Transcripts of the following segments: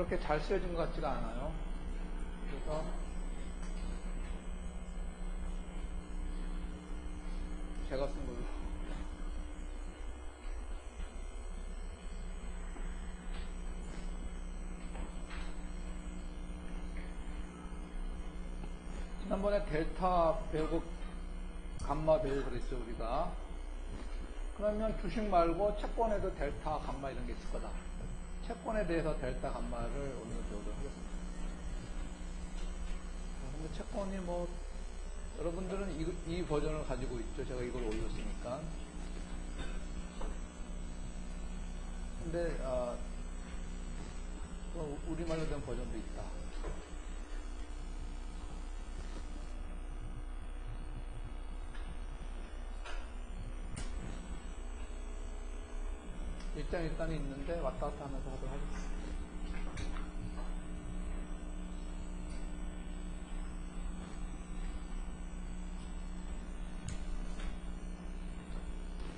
그렇게 잘 쓰여진 것 같지가 않아요. 그래서 제가 쓴 걸로. 지난번에 델타 배우고 감마 배우고 그랬죠, 우리가. 그러면 주식 말고 채권에도 델타, 감마 이런 게 있을 거다. 채권에 대해서 델타, 감마를 오늘 배우도록 하겠습니다. 근데 채권이 뭐, 여러분들은 이 버전을 가지고 있죠. 제가 이걸 올렸으니까. 근데, 또 우리말로 된 버전도 있다. 일단이 있는데 왔다 갔다 하면서 하도록 하겠습니다.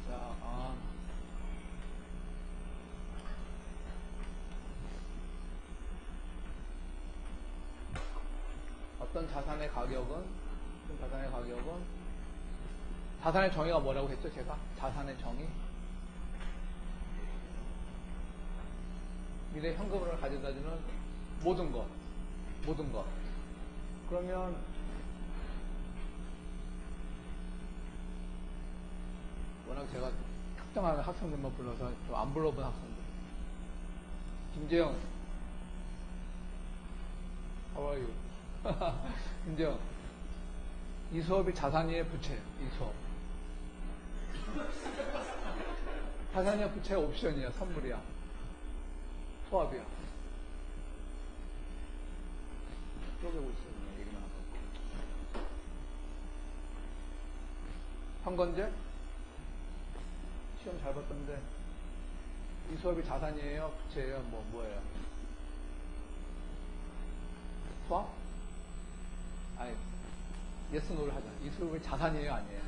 자, 어떤 자산의 가격은 자산의 정의가 뭐라고 했죠? 제가 자산의 정의, 미래 현금을 가져다주는 모든 것. 그러면 워낙 제가 특정한 학생들만 불러서 좀 안 불러본 학생들. 김재영, how are you? 김재영, 이 수업이 자산이의 부채, 이 수업. 자산이의 부채 옵션이야, 선물이야, 수업이야. 쪼개고 있어요, 그냥 얘기만 하고. 황건재? 시험 잘 봤던데, 이 수업이 자산이에요? 부채예요? 뭐예요? 수학? 아니, 예스 노를 하자. 이 수업이 자산이에요? 아니에요?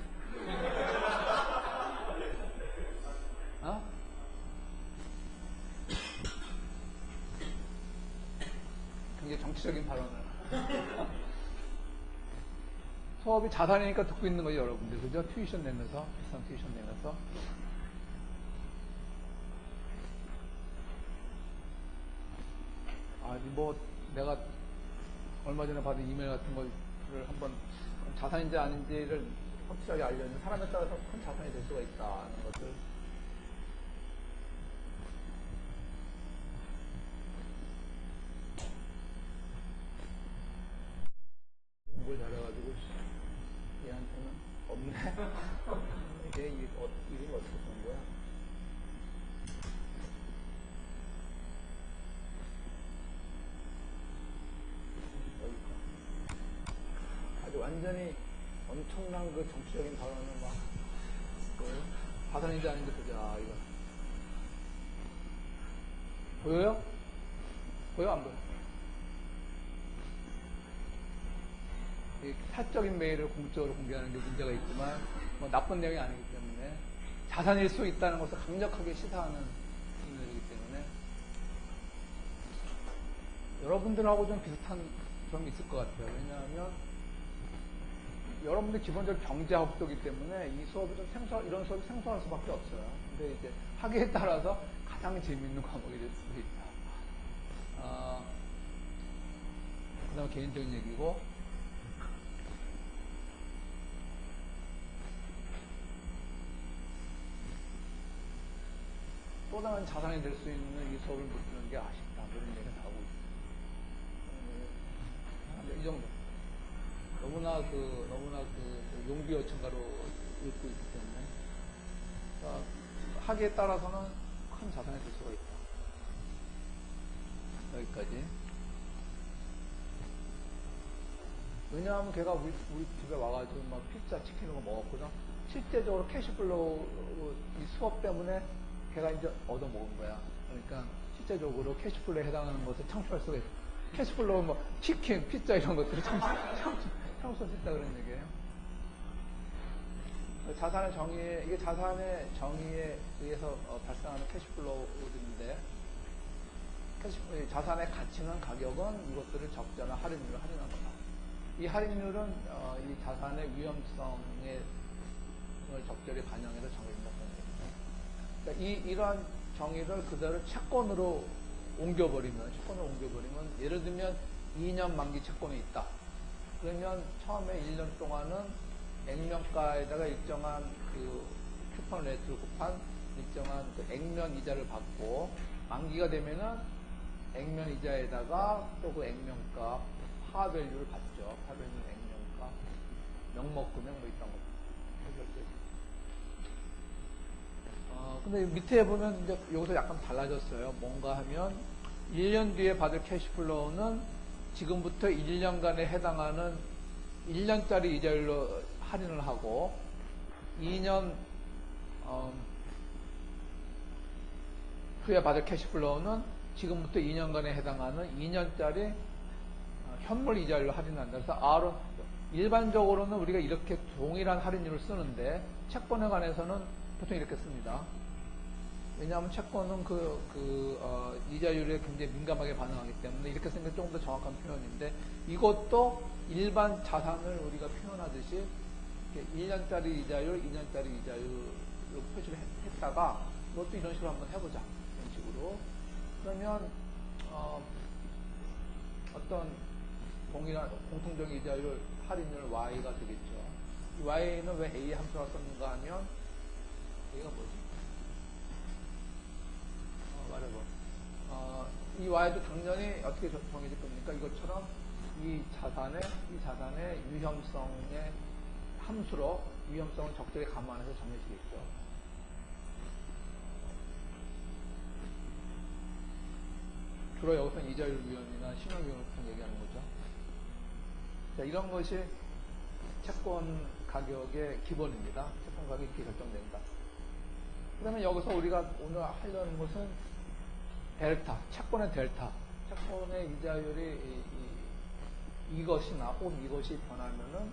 어? 굉장히 정치적인 발언을. 수업이 자산이니까 듣고 있는 거죠, 여러분들. 그죠? 튜이션 내면서, 비싼 튜이션 내면서. 뭐, 내가 얼마 전에 받은 이메일 같은 거를 한번 자산인지 아닌지를 확실하게 알려주는 사람에 따라서 큰 자산이 될 수가 있다는 것을. 공부를 잘해가지고 얘한테는 없네. 얘 이름이 어떻게 쓰는 거야? 아주 완전히 엄청난 그 정치적인 발언을 막 자산인지 아닌지 보자. 이거 보여요? 보여 안 보여? 사적인 메일을 공적으로 공개하는 게 문제가 있지만 뭐 나쁜 내용이 아니기 때문에 자산일 수 있다는 것을 강력하게 시사하는 이메일이기 때문에 여러분들하고 좀 비슷한 점이 있을 것 같아요. 왜냐하면 여러분들 기본적으로 경제학도이기 때문에 이 수업이 좀 이런 수업이 생소할 수밖에 없어요. 근데 이제 하기에 따라서 가장 재미있는 과목이 될 수도 있다. 그 다음 개인적인 얘기고, 또 다른 자산이 될 수 있는 이 수업을 못 듣는 게 아쉽다. 그런 얘기가 나오고 있어요. 이 정도. 너무나 용비 요청가로 읽고 있기 때문에. 하기에 따라서는 큰 자산이 될 수가 있다. 여기까지. 왜냐하면 걔가 우리 집에 와가지고 막 피자, 치킨 이런 거 먹었거든. 실제적으로 캐시플로우 이 수업 때문에 걔가 이제 얻어먹은 거야. 그러니까 실제적으로 캐시플로우에 해당하는 것을 창출할 수가 있어. 캐시플로우 뭐 치킨, 피자 이런 것들을 창출할 수 있다 그런 얘기예요. 자산의 정의에, 이게 자산의 정의에 의해서 발생하는 캐시플로우들인데, 자산의 가치는 가격은 이것들을 적자나 할인율을 할인한 거다. 이 할인율은 이 자산의 위험성에 적절히 반영해서 정해진다는 얘기죠. 그러니까 이러한 정의를 그대로 채권으로 옮겨버리면 예를 들면 2년 만기 채권이 있다. 그러면 처음에 1년 동안은 액면가에다가 일정한 그 쿠폰 레이트를 곱한 일정한 그 액면 이자를 받고 만기가 되면은 액면 이자에다가 또 그 액면가 파밸류를 받죠. 파밸류 액면가 명목금액 뭐 있던 거. 근데 밑에 보면 이제 여기서 약간 달라졌어요. 뭔가 하면 1년 뒤에 받을 캐시플로우는 지금부터 1년간에 해당하는 1년짜리 이자율로 할인을 하고 2년 후에 받을 캐시플로우는 지금부터 2년간에 해당하는 2년짜리 현물 이자율로 할인한다. 그래서 R은 일반적으로는 우리가 이렇게 동일한 할인율을 쓰는데 채권에 관해서는 보통 이렇게 씁니다. 왜냐하면 채권은 이자율에 굉장히 민감하게 반응하기 때문에 이렇게 쓰는 게 조금 더 정확한 표현인데 이것도 일반 자산을 우리가 표현하듯이 1년짜리 이자율, 2년짜리 이자율로 표시를 했다가 이것도 이런 식으로 한번 해보자. 이런 식으로. 그러면 어떤 동일한 공통적인 이자율 할인율 Y가 되겠죠. 이 Y는 왜 A 함수가 썼는가 하면 A가 뭐지? 말해봐. 이 Y도 당연히 어떻게 정해질 겁니까? 이것처럼 이 자산의 위험성의 함수로 위험성을 적절히 감안해서 정해지겠죠. 주로 여기서는 이자율 위험이나 신용 위험을 얘기하는 거죠. 자, 이런 것이 채권 가격의 기본입니다. 채권 가격이 이렇게 결정된다. 그 다음에 여기서 우리가 오늘 하려는 것은 델타, 채권의 델타. 채권의 이자율이 이것이나 혹은 이것이 변하면은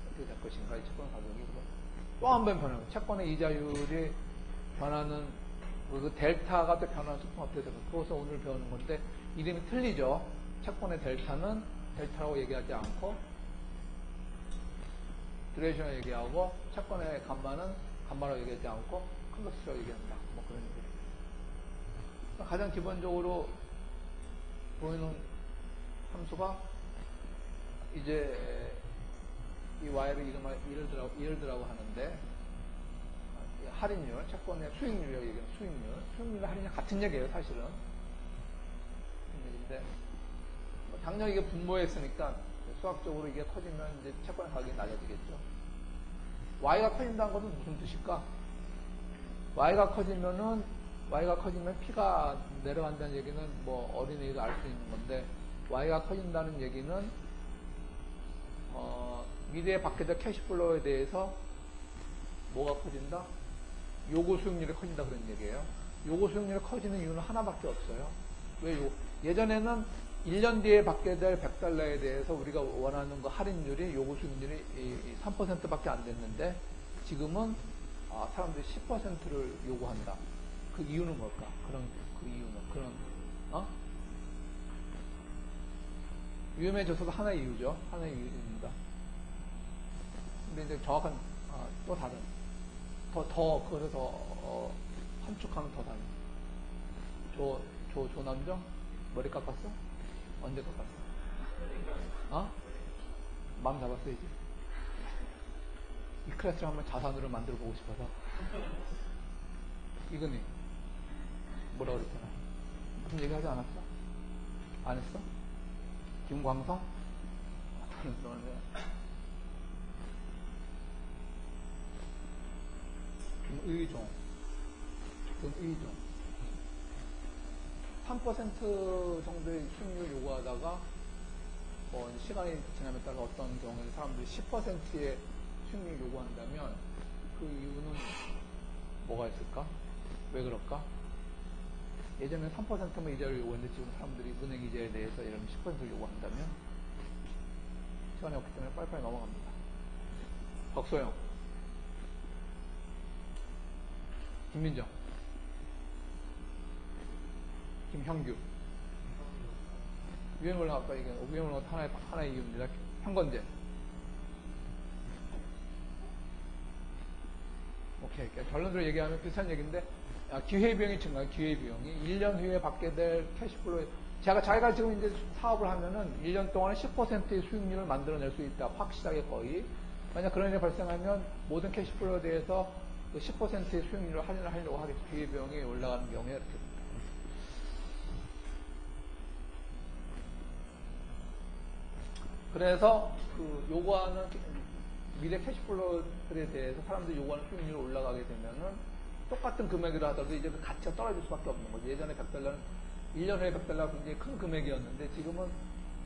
어떻게 될 것인가, 이 채권 가격이. 또 한 번 변하면, 채권의 이자율이 변하는, 그 델타가 또 변하는 속도가 어떻게 될까. 그것을 오늘 배우는 건데, 이름이 틀리죠. 채권의 델타는 델타라고 얘기하지 않고, 듀레이션을 얘기하고, 채권의 감마는 감마라고 얘기하지 않고, 컨버스라고 얘기한다. 뭐 그런 얘기. 가장 기본적으로 보이는 함수가 이제 이 Y를 이럴드라고 하는데, 할인율, 채권의 수익률이라고 얘기하는 수익률, 할인율 같은 얘기예요, 사실은. 근데 당연히 이게 분모에 있으니까 수학적으로 이게 커지면 이제 채권의 가격이 낮아지겠죠. Y가 커진다는 것은 무슨 뜻일까? Y가 커지면 P가 내려간다는 얘기는 뭐 어린이도 알 수 있는 건데, Y가 커진다는 얘기는 미래에 받게 될 캐시플로우에 대해서 뭐가 커진다? 요구 수익률이 커진다 그런 얘기예요. 요구 수익률이 커지는 이유는 하나밖에 없어요. 왜 예전에는 1년 뒤에 받게 될 100달러에 대해서 우리가 원하는 그 할인율이 요구 수익률이 3%밖에 안 됐는데 지금은 사람들이 10%를 요구한다. 그 이유는 뭘까? 위험해져서도 하나의 이유죠. 하나의 이유입니다. 근데 이제 정확한 또 다른 그래서 더 함축하면 더 다른 조남정 머리 깎았어? 언제 깎았어? 마음 잡았어 이제. 이 클래스를 한번 자산으로 만들어 보고 싶어서. 이근이 뭐라 그랬잖아. 무슨 얘기 하지 않았어? 안 했어? 김광성? 김의종 3% 정도의 수익률 요구하다가 시간이 지남에 따라 어떤 경우에 사람들이 10%의 수익률 요구한다면 그 이유는 뭐가 있을까? 왜 그럴까? 예전에 3%만 이자를 요구했는데 지금 사람들이 은행 이자에 대해서 예를 들면 10%를 요구한다면 시간이 없기 때문에 빨리빨리 넘어갑니다. 박소영, 김민정, 김형규, 유행 올라간 아까 얘기한 유행 올라간 하나의 이유입니다. 현건제. 오케이. 그러니까 결론적으로 얘기하면 비슷한 얘기인데, 기회비용이 증가한 기회비용이 1년 후에 받게 될 캐시플로우, 자기가 지금 이제 사업을 하면은 1년 동안에 10%의 수익률을 만들어낼 수 있다. 확실하게 거의. 만약 그런 일이 발생하면 모든 캐시플로우에 대해서 그 10%의 수익률을 할인을 하려고 하겠죠. 기회비용이 올라가는 경우에 이렇게 됩니다. 그래서 그 요구하는 미래 캐시플로우들에 대해서 사람들이 요구하는 수익률이 올라가게 되면은 똑같은 금액이라 하더라도 이제 그 가치가 떨어질 수밖에 없는 거죠. 예전에 100달러는 1년 후에 100달러가 굉장히 큰 금액이었는데 지금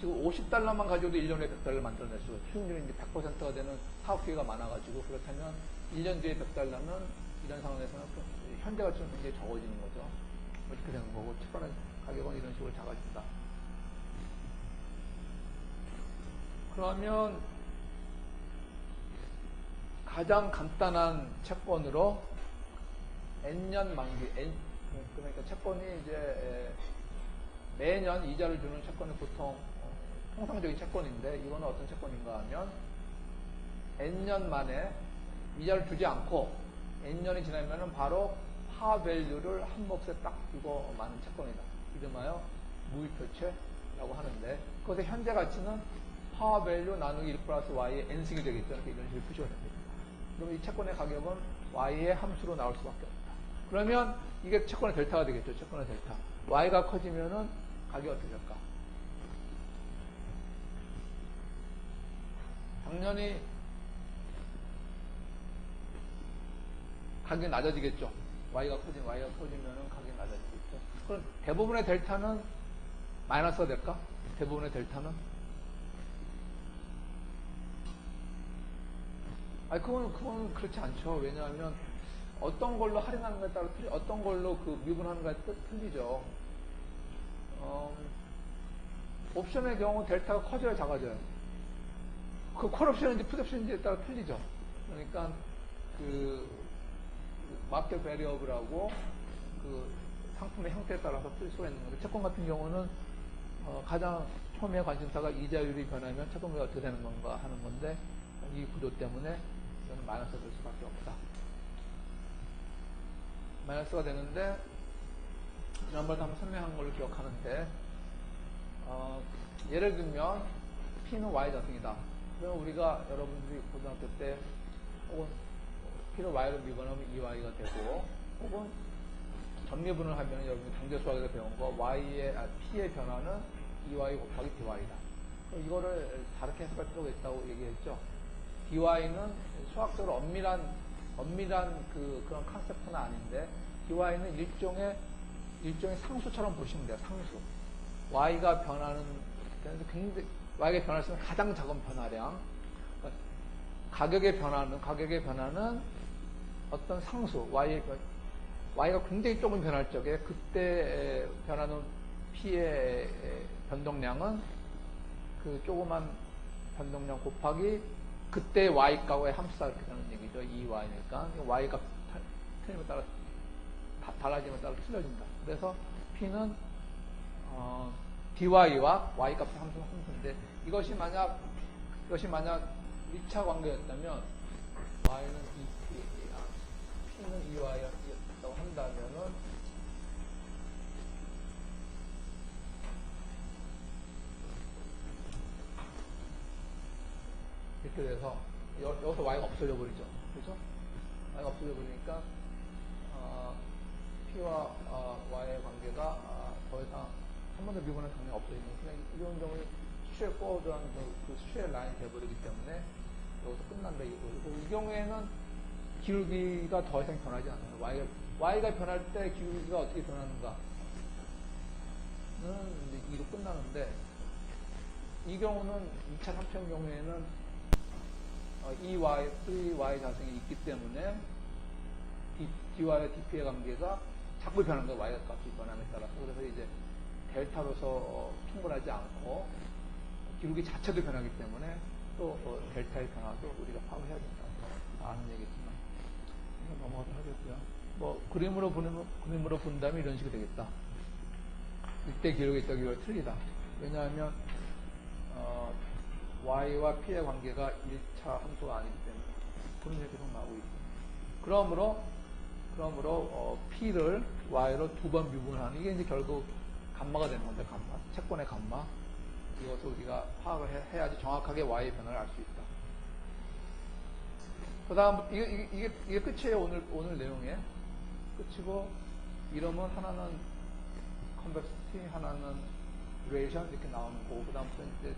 50달러만 가지고도 1년 후에 100달러를 만들어낼 수 있어요. 수익률이 이제 100%가 되는 사업 기회가 많아가지고 그렇다면 1년 뒤에 100달러는 이런 상황에서는 현재 가치는 굉장히 적어지는 거죠. 이렇게 되는 거고 채권의 가격은 이런 식으로 작아진다. 그러면 가장 간단한 채권으로 N년 만기, 그러니까 채권이 이제 매년 이자를 주는 채권이 보통 통상적인 채권인데 이거는 어떤 채권인가 하면 N년 만에 이자를 주지 않고 N년이 지나면은 바로 파밸류를 한 몫에 딱 주고 마는 채권이다. 이름하여 무이표체라고 하는데 그것의 현재 가치는 파밸류 나누기 1 플러스 Y의 N승이 되겠죠. 이렇게 이런 식으로 표시가 됩니다. 그럼 이 채권의 가격은 Y의 함수로 나올 수밖에 없다. 그러면 이게 채권의 델타가 되겠죠. 채권의 델타. Y가 커지면은 가격이 어떻게 될까? 당연히 가격이 낮아지겠죠. Y가 커지면은 가격이 낮아지겠죠. 그럼 대부분의 델타는 마이너스가 될까? 대부분의 델타는? 아니, 그건 그렇지 않죠. 왜냐하면 어떤 걸로 할인하는 것에 따라 어떤 걸로 그 미분하는 것에 따라 틀리죠. 옵션의 경우 델타가 커져야 작아져요. 그 콜옵션인지 풋옵션인지에 따라 틀리죠. 그러니까 그 마켓 베리어블하고 그 상품의 형태에 따라서 틀릴 수가 있는 건데 채권 같은 경우는 가장 처음에 관심사가 이자율이 변하면 채권이 어떻게 되는 건가 하는 건데 이 구조 때문에 이거는 마이너스가 될 수밖에 없다. 마이너스가 되는데 지난번에 한번 설명한 걸로 기억하는데 예를 들면 P는 Y 자승이다. 그러면 우리가 여러분들이 고등학교 때 혹은 P를 Y로 미분하면 2Y가 되고 혹은 전미분을 하면 여러분이 강제 수학에서 배운 거 P의 변화는 2Y 곱하기 DY다. 그럼 이거를 다르게 해석할 필요가 있다고 얘기했죠. DY는 수학적으로 엄밀한 그런 컨셉트는 아닌데 DY는 일종의 상수처럼 보시면 돼요. 상수. Y가 변하는 굉장히 Y가 변할 수 있는 가장 작은 변화량. 그러니까 가격의 변화는 어떤 상수 Y가 굉장히 조금 변할 적에 그때 변하는 P의 변동량은 그 조그만 변동량 곱하기 그때 Y값의 함수가 이렇게 되는 얘기죠. 2Y니까 Y값 틀림에 따라 달라짐에 따라 틀려진다. 그래서 P는 DY와 Y값의 함수인데 이것이 만약 1차 관계였다면 Y는 2P, P는 2Y였다고 한다면은 이렇게 돼서 여기서 Y가 없어져 버리죠. 그죠? Y가 없어져 버리니까 P와 Y의 관계가 더 이상 한 번 더 미분할 가능성이 없어지는 그냥 이런 경우에 수시에 꼬어들어간 그 수시의 라인이 돼버리기 때문에 여기서 끝난다 이거고 이 경우에는 기울기가 더 이상 변하지 않아요. Y가 변할 때 기울기가 어떻게 변하는가는 이제 2로 끝나는데 이 경우는 2차 3차의 경우에는 3Y 자승이 있기 때문에 DY와 DP의 관계가 자꾸 변하는 거예요. Y 값이 변함에 따라서. 그래서 이제 델타로서 충분하지 않고 기울기 자체도 변하기 때문에 또 델타의 변화도 우리가 파악해야 된다. 아는 얘기지만 넘어가도록 하겠고요. 뭐 그림으로 본다면 이런 식이 되겠다. 이때 기울기 있다 기울기가 틀리다. 왜냐하면 y와 p의 관계가 1차 함수가 아니기 때문에 그런 얘기 계속 나오고 있고, 그러므로 p를 y로 두 번 미분하는 이게 이제 결국 감마가 되는 건데, 감마, 채권의 감마. 이것을 우리가 파악을 해야지 정확하게 y의 변화를 알 수 있다. 그 다음, 이게 끝이에요. 오늘 내용에. 끝이고, 이러면 하나는 컨벡시티, 하나는 듀레이션 이렇게 나오는 거고, 그 다음부터 이제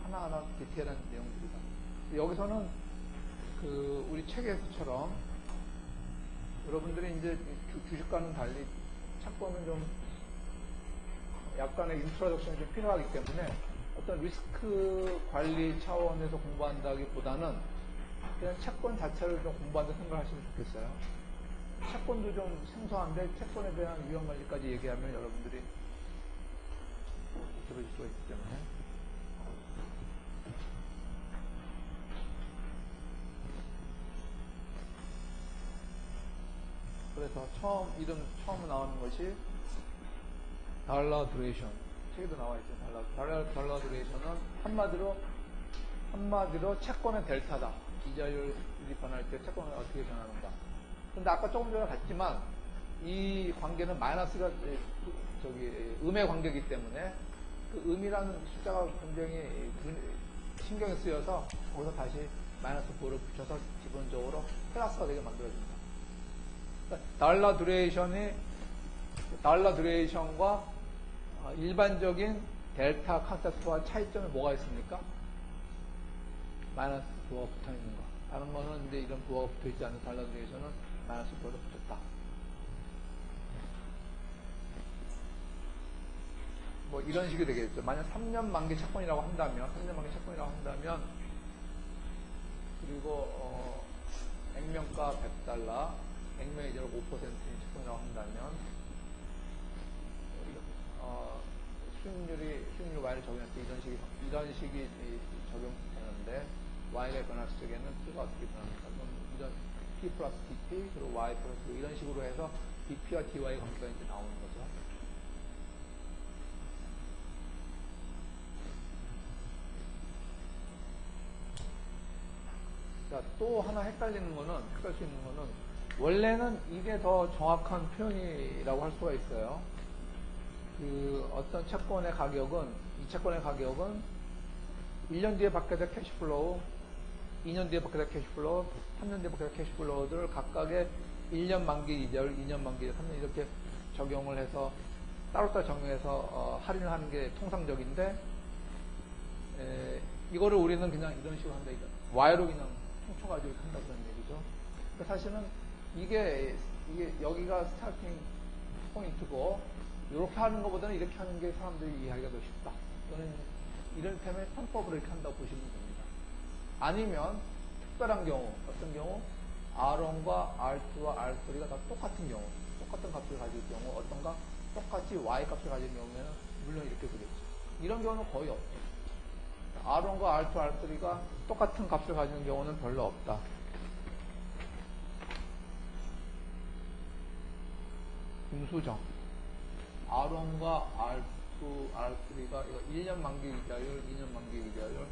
하나하나 디테일한 내용들이다. 여기서는 우리 책에서처럼 여러분들이 이제 주식과는 달리 채권은 좀 약간의 인트로덕션이 좀 필요하기 때문에 어떤 리스크 관리 차원에서 공부한다기보다는 그냥 채권 자체를 좀 공부한다 생각하시면 좋겠어요. 채권도 좀 생소한데 채권에 대한 위험 관리까지 얘기하면 여러분들이 들을 수가 있기 때문에. 그래서 처음 나오는 것이 달러 듀레이션. 책에도 나와 있죠. 달러 듀레이션은 한마디로 채권의 델타다. 이자율이 변할 때 채권은 어떻게 변하는가. 근데 아까 조금 전에 봤지만 이 관계는 마이너스가 음의 관계이기 때문에 그 음이라는 숫자가 굉장히 신경이 쓰여서 거기서 다시 마이너스 9를 붙여서 기본적으로 플러스가 되게 만들어줍니다. 달러 듀레이션과 일반적인 델타 컨셉트와 차이점이 뭐가 있습니까? 마이너스 부호가 붙어 있는 거. 다른 거는 이제 이런 부호가 붙어 있지 않은 달러 듀레이션은 마이너스 부호가 붙었다. 뭐 이런 식이 되겠죠. 만약 3년 만기 채권이라고 한다면, 그리고 액면가 100달러, 액면 이자율 5%인 채권이라고 한다면, 수익률 Y를 적용할 때 이런 식이 적용되는데, Y가 변화수 쪽에는 P가 어떻게 변합니까? 이런 P 플러스 DP, 그리고 Y 플러스 이런 식으로 해서 DP와 DY 관계가 이제 나오는 거죠. 자, 또 하나 헷갈릴 수 있는 거는, 원래는 이게 더 정확한 표현이라고 할 수가 있어요. 어떤 채권의 가격은, 이 채권의 가격은 1년 뒤에 받게 될 캐시플로우, 2년 뒤에 받게 될 캐시플로우, 3년 뒤에 받게 될 캐시플로우들 각각의 1년 만기 이자율, 2년 만기 이자율, 3년 이렇게 적용을 해서 따로따로 적용해서 할인을 하는 게 통상적인데, 이거를 우리는 그냥 이런 식으로 한다. Y로 그냥 퉁쳐가지고 한다고 그런 얘기죠. 그러니까 사실은 이게 여기가 스타팅 포인트고, 이렇게 하는 것보다는 이렇게 하는 게 사람들이 이해하기가 더 쉽다. 또는 이를테면 편법으로 이렇게 한다고 보시면 됩니다. 아니면 특별한 경우, 어떤 경우 R1과 R2와 R3가 다 똑같은 경우, 똑같은 값을 가질 경우, 어떤가 똑같이 Y 값을 가진 경우에는 물론 이렇게 되겠죠. 이런 경우는 거의 없죠. R1과 R2, R3가 똑같은 값을 가지는 경우는 별로 없다. 금수정. R1과 R2, R3가 1년 만기 이자율, 2년 만기 이자율,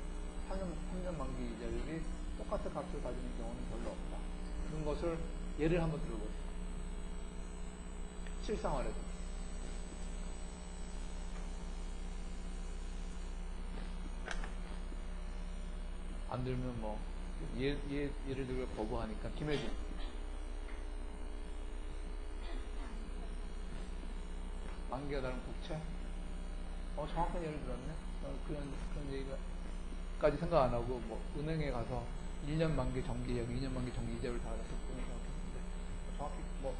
3년 만기 이자율이 똑같은 값을 가지는 경우는 별로 없다. 그런 것을 예를 한번 들어보세요. 실생활에서. 안 들면 뭐, 예를 들어 거부하니까, 김혜진. 만기가 다른 국채? 정확한 예를 들었네. 그런 얘기까지 생각 안 하고, 뭐, 은행에 가서 1년 만기 정기, 여기 2년 만기 정기 이자율 다 알아서 생각했는데, 정확히 뭐,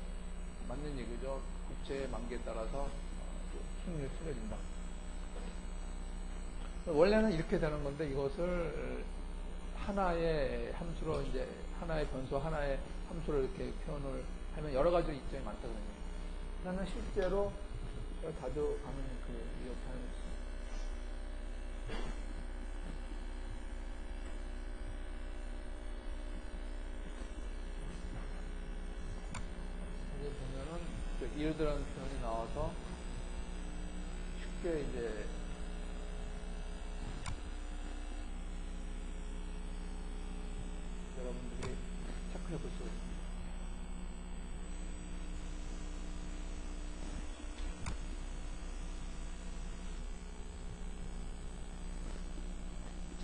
맞는 얘기죠. 국채의 만기에 따라서 수익률이 틀려진다. 원래는 이렇게 되는 건데, 이것을 하나의 함수로 이제, 하나의 변수, 하나의 함수로 이렇게 표현을 하면 여러 가지 입장이 많다고 합니다. 나는 실제로 자주 가는 이렇게 하는 여기 보면은 이르드라는 표현이 나와서 쉽게 이제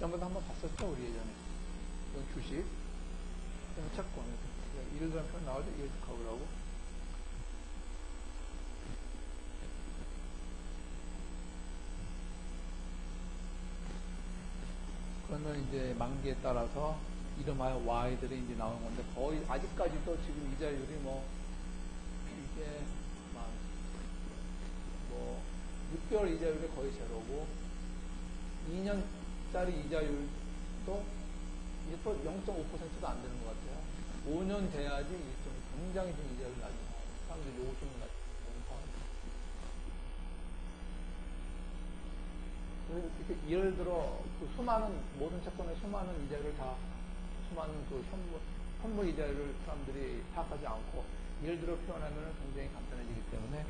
지난번에 한번 봤었죠, 우리 예전에. 이건 주식, 이건 채권. 이일드라는 표현 나오죠, 이일드 커브라고. 그러면 이제 만기에 따라서 이름하여 Y들이 이제 나오는 건데, 거의 아직까지도 지금 이자율이 이게 뭐 6개월 이자율이 거의 제로고 2년짜리 이자율도 이제 또 0.5%도 안 되는 것 같아요. 5년 돼야지 좀 굉장히 좀 이자율이 낮은 사람들이 요거 좀 낮은. 이렇게 예를 들어 그 수많은 모든 채권의 수많은 이자율을 다 수많은 그 현물 이자율을 사람들이 파악하지 않고 예를 들어 표현하면 굉장히 간단해지기 때문에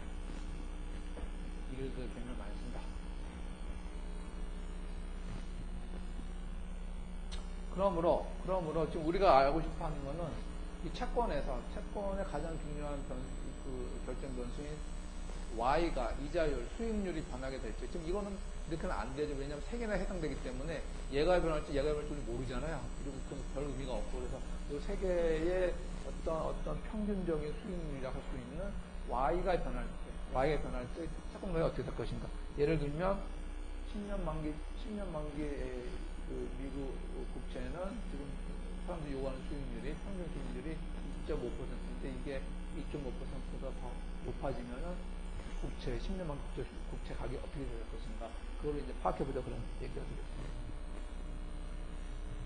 예를 들어 개념을 많이 쓴다. 그러므로 지금 우리가 알고 싶어 하는 거는 이 채권에서 채권의 가장 중요한 그 결정 변수인 Y가 이자율, 수익률이 변하게 될 때, 지금 이거는 이렇게는 안 되죠. 왜냐하면 세 개나 해당되기 때문에 얘가 변할지 얘가 변할지 모르잖아요. 그리고 별 의미가 없고, 그래서 이 세 개의 어떤 평균적인 수익률이라 할 수 있는 Y가 변할 때 채권가격이 어떻게 될 것인가. 예를 들면 10년 만기의 그 미국 국채는 지금 사람들이 요구하는 수익률이 평균 수익률이 2.5%인데 이게 2.5%보다 더 높아지면은 국채, 10년만 국채 가격이 어떻게 될 것인가. 그걸 이제 파악해보자 그런 얘기가 되겠습니다.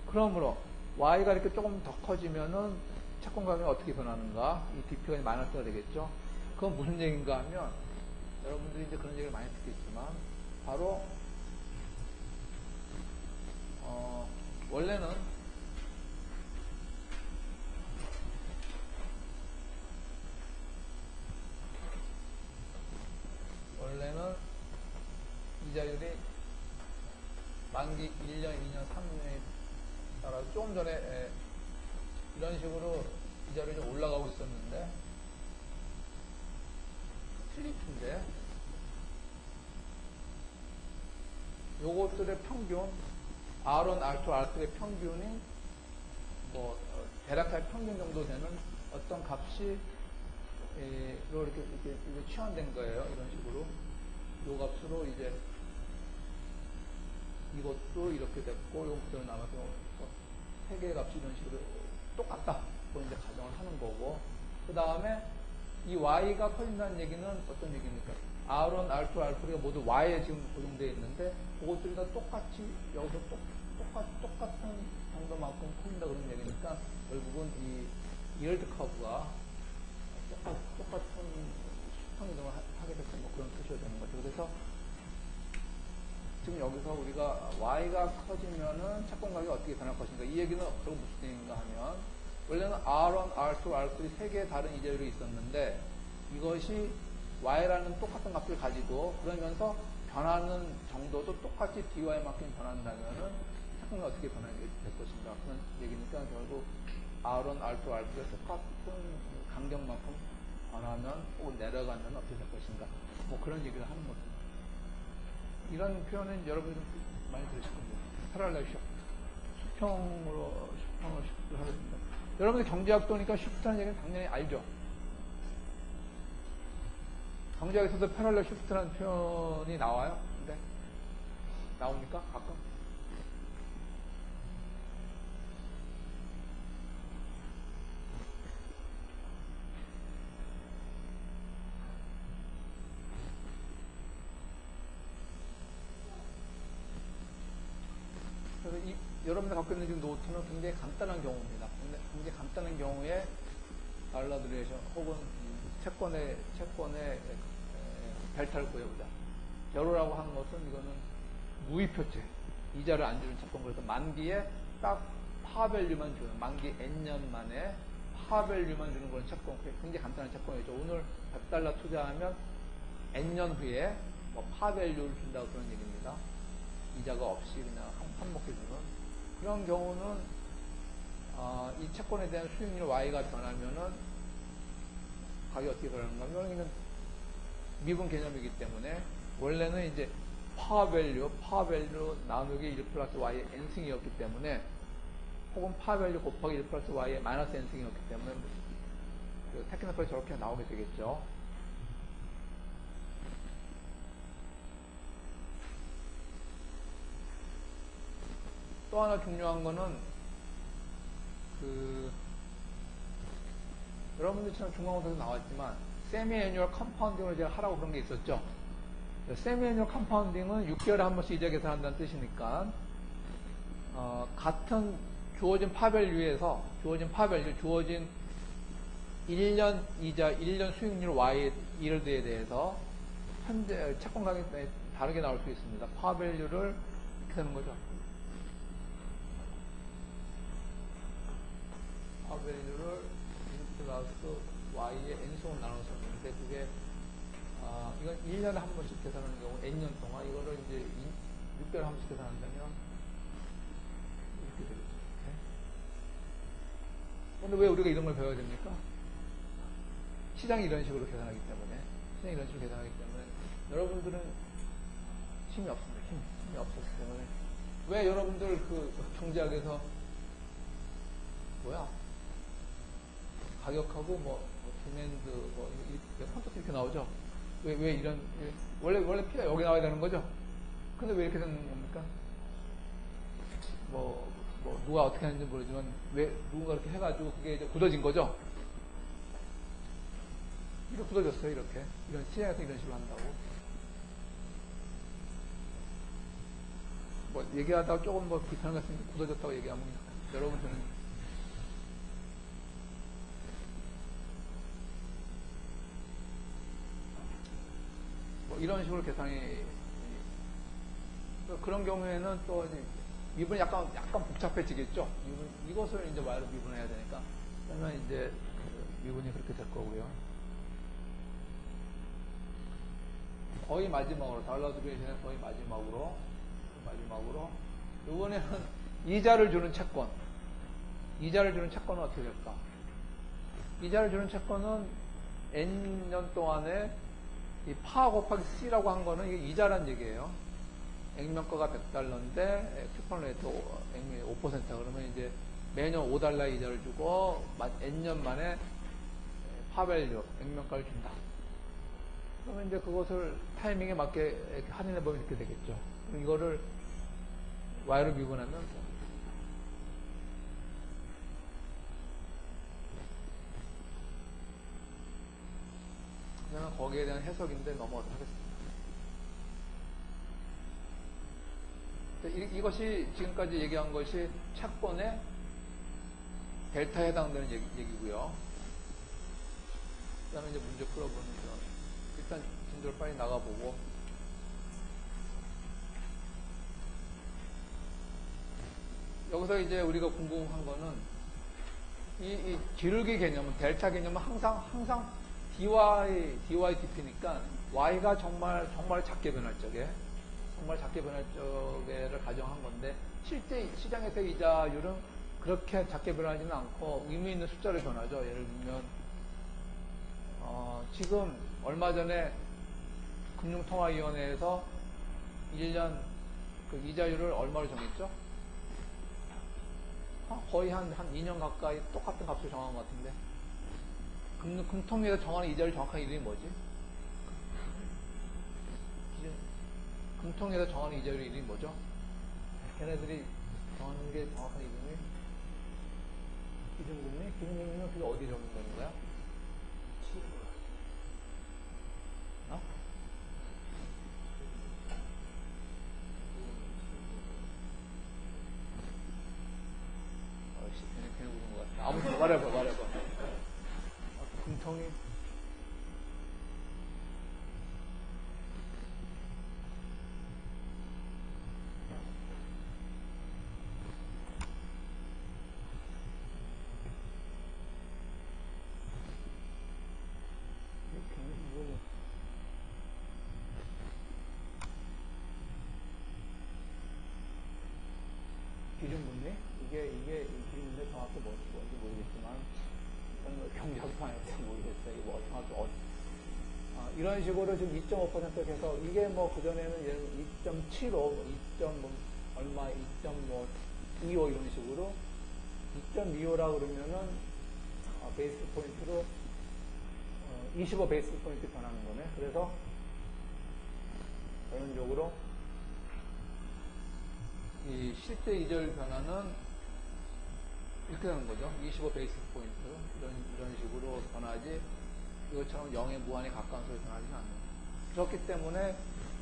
그러므로, Y가 이렇게 조금 더 커지면은 채권 가격이 어떻게 변하는가. 이 DP가 마이너스가 되겠죠. 그건 무슨 얘기인가 하면, 여러분들이 이제 그런 얘기를 많이 듣겠지만, 바로, 원래는 이자율이 만기 1년, 2년, 3년에 따라서 조금 전에 이런 식으로 이자율이 좀 올라가고 있었는데 슬리프인데 요것들의 평균 R1, R2, R3의 평균이 뭐 대략할 평균 정도 되는 어떤 값이 이렇게 치환된 거예요. 이런 식으로 요 값으로 이제 이것도 이렇게 됐고 요것도 남아서 세 개의 값이 이런 식으로 똑같다. 그걸 이제 가정을 하는 거고, 그 다음에 이 Y가 커진다는 얘기는 어떤 얘기입니까? R1, R2, R3가 모두 Y에 지금 고정되어 있는데 그것들이 다 똑같이 여기서 똑같은 정도만큼 커진다 그런 얘기니까 결국은 이 yield 커브가 똑같은 수평이동을 하게 될 뭐 그런 뜻이 되는 거죠. 그래서 지금 여기서 우리가 Y가 커지면은 채권 가격이 어떻게 변할 것인가. 이 얘기는 결국 무슨 얘기인가 하면, 원래는 R1, R2, R3 세 개의 다른 이자율이 있었는데 이것이 Y라는 똑같은 값을 가지고 그러면서 변하는 정도도 똑같이 DY만큼 변한다면은 채권이 어떻게 변하게 될 것인가. 그런 얘기니까 결국 R1, R2, R3가 똑같은 간격만큼 변하면 혹은 내려가면 어떻게 될 것인가. 뭐 그런 얘기를 하는 겁니다. 이런 표현은 여러분이 좀 많이 들으실 겁니다. 패럴렐 쇼크. 수평을 하게 됩니다. 여러분들 경제학도니까 쉬프트라는 얘기는 당연히 알죠. 경제학에서도 패럴렐 쉬프트라는 표현이 나와요. 근데 나옵니까? 가끔? 그래서 여러분들 갖고 있는 지금 노트는 굉장히 간단한 경우입니다. 굉장히 간단한 경우에 알라드레이션 혹은 채권의 델타를 구해보자. 제로라고 하는 것은 이거는 무이표체, 이자를 안 주는 채권. 그래서 만기에 딱 파밸류만 주는, 만기 N년 만에 파밸류만 주는 그런 채권. 굉장히 간단한 채권이죠. 오늘 $100 투자하면 N년 후에 뭐 파밸류를 준다고 그런 얘기입니다. 이자가 없이 그냥 한몫해주는 그런 경우는 이 채권에 대한 수익률 Y가 변하면은 가격이 어떻게 변하는가 하면 이는 미분 개념이기 때문에 원래는 이제 파밸류 나누기 1 플러스 y의 n승이었기 때문에, 혹은 파밸류 곱하기 1 플러스 y의 마이너스 n승이었기 때문에 그 테크니컬이 저렇게 나오게 되겠죠. 또 하나 중요한 거는 여러분들처럼 중간고사에서 나왔지만 세미 애뉴얼 컴파운딩을 제가 하라고 그런 게 있었죠. 세미 애뉴얼 컴파운딩은 6개월에 한 번씩 이자 계산한다는 뜻이니까 같은 주어진 파밸류에서 주어진 1년 이자, 1년 수익률 Y 이럴드에 대해서 현재 채권 가격이 다르게 나올 수 있습니다. 파밸류를 이렇게 하는 거죠. 파밸류를 1 플러스 Y의 N승을 나눠서 썼는데, 그게 이건 1년에 한 번씩 계산하는 경우 N년 동안, 이거를 이제 6개월에 한 번씩 계산한다면 이렇게 되겠죠. 근데 왜 우리가 이런 걸 배워야 됩니까? 시장이 이런 식으로 계산하기 때문에, 여러분들은 힘이 없습니다. 힘이 없었기 때문에. 왜 여러분들 그 경제학에서 가격하고 디맨드 콘서트 이렇게 나오죠? 왜 이런, 원래 P가 여기 나와야 되는 거죠? 근데 왜 이렇게 되는 겁니까? 누가 어떻게 하는지 모르지만, 왜 누군가 이렇게 해가지고 그게 이제 굳어진 거죠? 이렇게 굳어졌어요, 이렇게. 이런 시장에서 이런 식으로 한다고. 얘기하다가 조금 불편한 것 같으니까 굳어졌다고 얘기하면, 여러분들은 이런 식으로 계산이, 그런 경우에는 또 미분이 약간 복잡해지겠죠. 이것을 이제 Y로 미분해야 되니까. 그러면 이제 미분이 그렇게 될 거고요. 거의 마지막으로, 달러드 베이션의 거의 마지막으로, 이번에는 이자를 주는 채권은 어떻게 될까? 이자를 주는 채권은 N년 동안에 이 파 곱하기 C라고 한 거는 이게 이자란 얘기예요. 액면가가 $100인데 쿠폰 레이트 액면이 5%. 그러면 이제 매년 $5 이자를 주고 N년 만에 파밸류 액면가를 준다. 그러면 이제 그것을 타이밍에 맞게 할인해 보면 이렇게 되겠죠. 그럼 이거를 Y로 미분하면 그러면 거기에 대한 해석인데 넘어가도록 하겠습니다. 이것이 지금까지 얘기한 것이 채권의 델타에 해당되는 얘기고요. 그 다음에 이제 문제 풀어보는 거. 일단 진도를 빨리 나가보고. 여기서 이제 우리가 궁금한 거는 이 기울기 개념은, 델타 개념은 항상 DYDP니까 Y가 정말 작게 변할 적에를 가정한 건데, 실제 시장에서의 이자율은 그렇게 작게 변하지는 않고 의미 있는 숫자로 변하죠. 예를 들면 지금 얼마 전에 금융통화위원회에서 1년 그 이자율을 얼마로 정했죠? 거의 한 2년 가까이 똑같은 값을 정한 것 같은데, 금통위에서 정하는 이자율 정확한 이름이 뭐지? 금통위에서 정하는 이자율 이름이 뭐죠? 걔네들이 정하는 게 정확한 이름이 기준금리? 기준금리는 그게 어디 적용되는 거야? 괜히 보는 것 같아. 아무튼 말해봐. 금통위? 기준금리? 이게 기준금리 정확히 뭔지 모르겠지만, 경제학판에서 모르겠어요. 이게 정확히 이런 식으로 지금 2.5% 해서 이게 뭐 그전에는 2.75, 2. 얼마, 2.25 이런 식으로 2.25라 그러면은 베이스 포인트로 25 베이스 포인트 변하는 거네. 그래서 전형적으로 이 실제 이절 변화는 이렇게 되는 거죠. 25 베이스 포인트 이런 식으로 변하지 이것처럼 0에 무한히 가까운 소리 변하지는 않는 거예요. 그렇기 때문에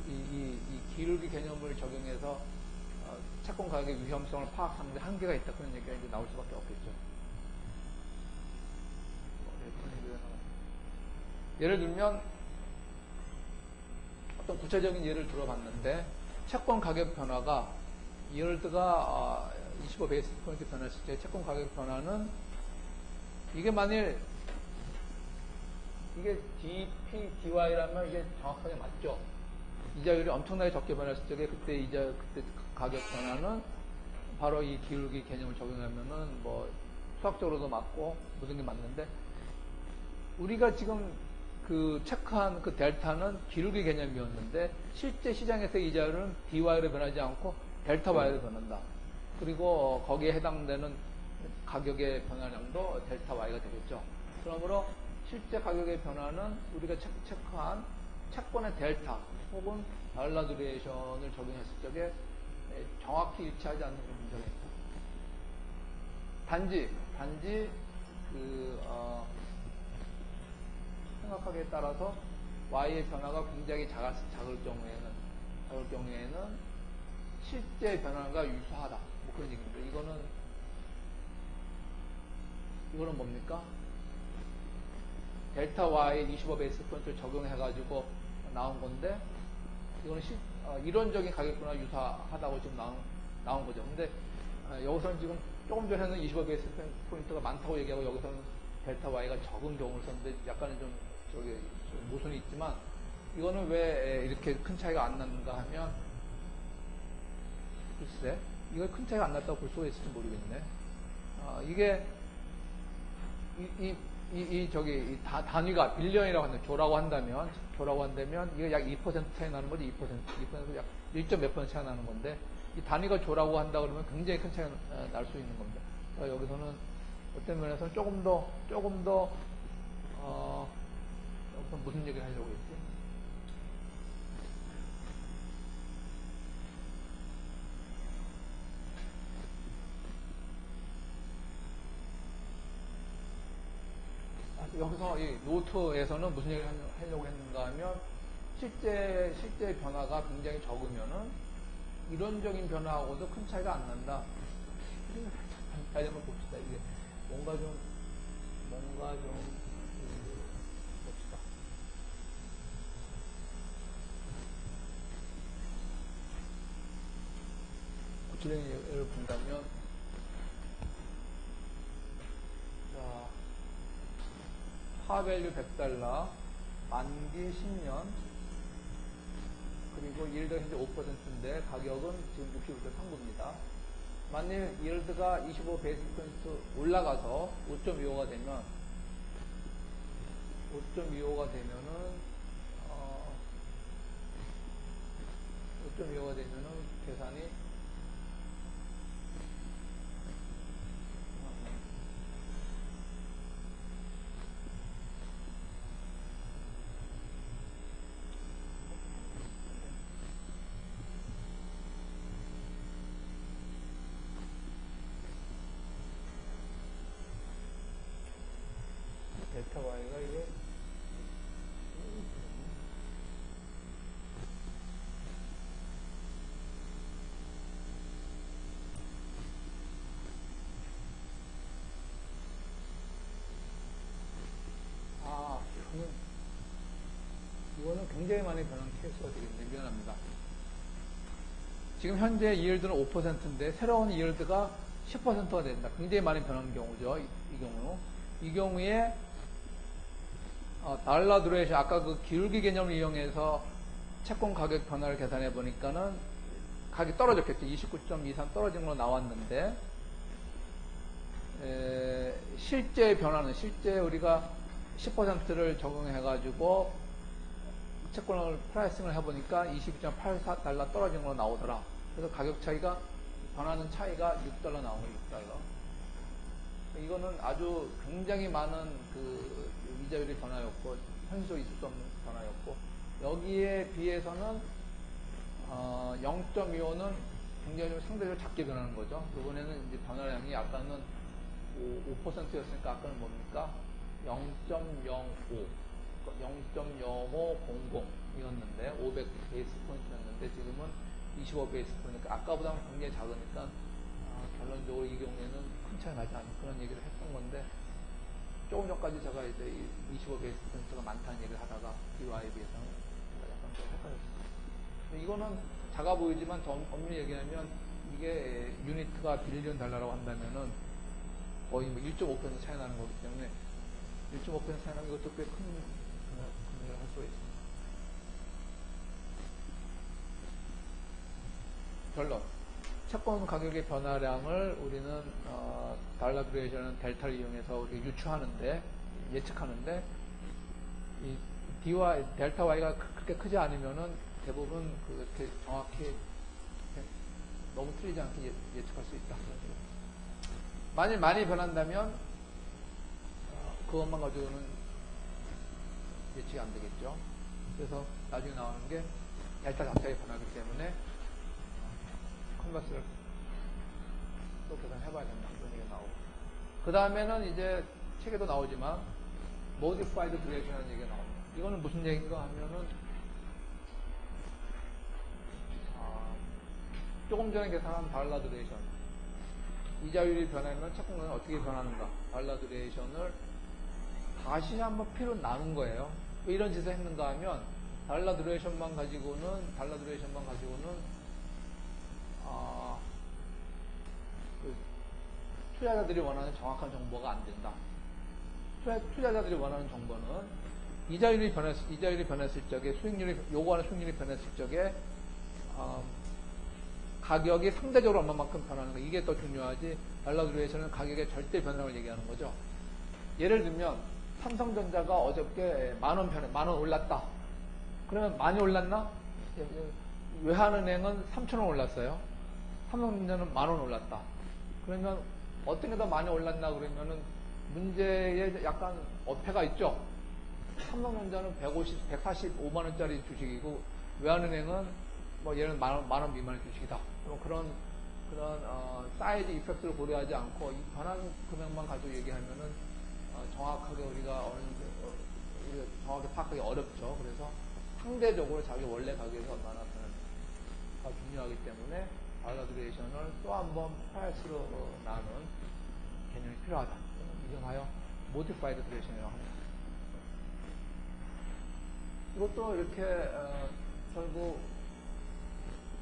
이 기울기 개념을 적용해서 채권 가격의 위험성을 파악하는데 한계가 있다 그런 얘기가 이제 나올 수밖에 없겠죠. 예를 들면 어떤 구체적인 예를 들어봤는데 채권 가격 변화가 이월드가 25 베이스 포인트 변했을 때 채권 가격 변화는 이게 만일 이게 DP, DY라면 이게 정확하게 맞죠. 이자율이 엄청나게 적게 변했을 적에 그때 가격 변화는 바로 이 기울기 개념을 적용하면은 뭐 수학적으로도 맞고 모든 게 맞는데 우리가 지금 그 체크한 그 델타는 기울기 개념이었는데 실제 시장에서 이자율은 DY로 변하지 않고 델타 Y로 변한다. 그리고 거기에 해당되는 가격의 변화량도 델타 Y가 되겠죠. 그러므로 실제 가격의 변화는 우리가 체크한 채권의 델타 혹은 달러 듀레이션을 적용했을 적에 정확히 일치하지 않는 그런 문제가 있다. 단지 생각하기에 따라서 Y의 변화가 굉장히 작을 경우에는 실제 변화가 유사하다. 뭐 그런 얘기입니다. 이거는 뭡니까? 델타 Y 25 베이스 포인트를 적용해가지고 나온 건데, 이거는 이론적인 가격 변화가 유사하다고 지금 나온 거죠. 근데 여기서는 지금 조금 전에는 25 베이스 포인트가 많다고 얘기하고 여기서는 델타 Y가 적은 경우를 썼는데 약간은 좀 모순이 있지만 이거는 왜 이렇게 큰 차이가 안 났는가 하면 글쎄 이거 큰 차이가 안 났다고 볼 수가 있을지 모르겠네. 이게 이 단위가 빌리언이라고 한다면 조라고 한다면 이게 약 2% 차이 나는 거지. 2% 약 1몇 % 차이 나는 건데 이 단위가 조라고 한다 그러면 굉장히 큰 차이가 날 수 있는 겁니다. 그러니까 여기서는 어떤 면에서는 조금 더 여기서 무슨 얘기를 하려고 했지? 여기서 이 노트에서는 무슨 얘기를 하려고 했는가 하면 실제 변화가 굉장히 적으면은 이론적인 변화하고도 큰 차이가 안 난다. 다시 한번 봅시다. 이게 뭔가 좀 봅시다. 구체적인 예를 본다면 자, 파밸류 100달러 만기 10년 그리고 일드 현재 5%인데 가격은 지금 65.39입니다. 만일 일드가 25 베이스 포인트 올라가서 5.25가 되면은 계산이 델타 Y가 이게 이거는 굉장히 많이 변한 케이스가 되겠네요. 미안합니다. 지금 현재 이일드는 5%인데 새로운 이일드가 10%가 된다. 굉장히 많이 변하는 경우죠. 이 경우에 달러 듀레이션 아까 그 기울기 개념을 이용해서 채권 가격 변화를 계산해 보니까는 가격이 떨어졌겠죠. 29.23 떨어진 걸로 나왔는데 실제 변화는 실제 우리가 10%를 적용해 가지고 채권을 프라이싱을 해보니까 22.84달러 떨어진 걸로 나오더라. 그래서 가격 차이가, 변하는 차이가 6달러 나온 거예요, 6달러. 이거는 아주 굉장히 많은 그 이자율의 변화였고, 현실적으로 있을 수 없는 변화였고, 여기에 비해서는 0.25는 굉장히 좀 상대적으로 작게 변하는 거죠. 이번에는 이제 변화량이 아까는 5%였으니까 아까는 뭡니까? 0.05, 0.0500이었는데 500 베이스 포인트였는데 지금은 25 베이스 포인트니까 아까보다는 굉장히 작으니까 결론적으로 이 경우에는 큰 차이 나지 않는 그런 얘기를 했던 건데 조금 전까지 제가 이제 25 베이스 포인트가 많다는 얘기를 하다가 DY에 비해서는 약간 좀 헷갈렸어요. 이거는 작아 보이지만 더 엄밀히 얘기하면 이게 유니트가 빌리언 달러라고 한다면은 거의 뭐 1.5% 차이 나는 거기 때문에 1.5% 차이 나는 것도 꽤 큰 금액을 할 수가 있습니다. 결론. 채권 가격의 변화량을 우리는 달러 듀레이션 델타를 이용해서 우리가 유추하는데 예측하는데 이 D와 델타 Y가 그렇게 크지 않으면은 대부분 그렇게 정확히 너무 틀리지 않게 예측할 수 있다. 만일 많이 변한다면 그것만 가지고는 예측이 안 되겠죠. 그래서 나중에 나오는 게 델타 자체의 변화이기 때문에 컨버스를 또 계산해봐야 된다. 그런 얘기가 나오고. 그 다음에는 이제 책에도 나오지만 modified duration이라는 얘기가 나옵니다. 이거는 무슨 얘기인가 하면은 조금 전에 계산한 달러 듀레이션, 이자율이 변하면 채권은 어떻게 변하는가, 달러 듀레이션을 다시 한번 피로 나눈 거예요. 왜 이런 짓을 했는가 하면 달러 듀레이션만 가지고는 그 투자자들이 원하는 정확한 정보가 안 된다. 투자자들이 원하는 정보는 이자율이 변했을 적에 요구하는 수익률이 변했을 적에 가격이 상대적으로 얼마만큼 변하는가, 이게 더 중요하지. 달러 듀레이션은 가격의 절대 변화를 얘기하는 거죠. 예를 들면 삼성전자가 어저께 만원 올랐다. 그러면 많이 올랐나? 외환은행은 3,000원 올랐어요. 삼성전자는 10,000원 올랐다. 그러면 어떤 게 더 많이 올랐나 그러면은 문제에 약간 어폐가 있죠. 삼성전자는 145만원짜리 주식이고 외환은행은 뭐 얘는 만원 미만의 주식이다. 그런 사이즈 이펙트를 고려하지 않고 이 변한 금액만 가지고 얘기하면은 정확하게 우리가 정확하게 파악하기 어렵죠. 그래서 상대적으로 자기 원래 가격에서 얼마나 변하는가 중요하기 때문에 달러 듀레이션을 또 한 번 프라이스로 나눈 개념이 필요하다. 이름하여 modified duration이라고 합니다. 이것도 이렇게 결국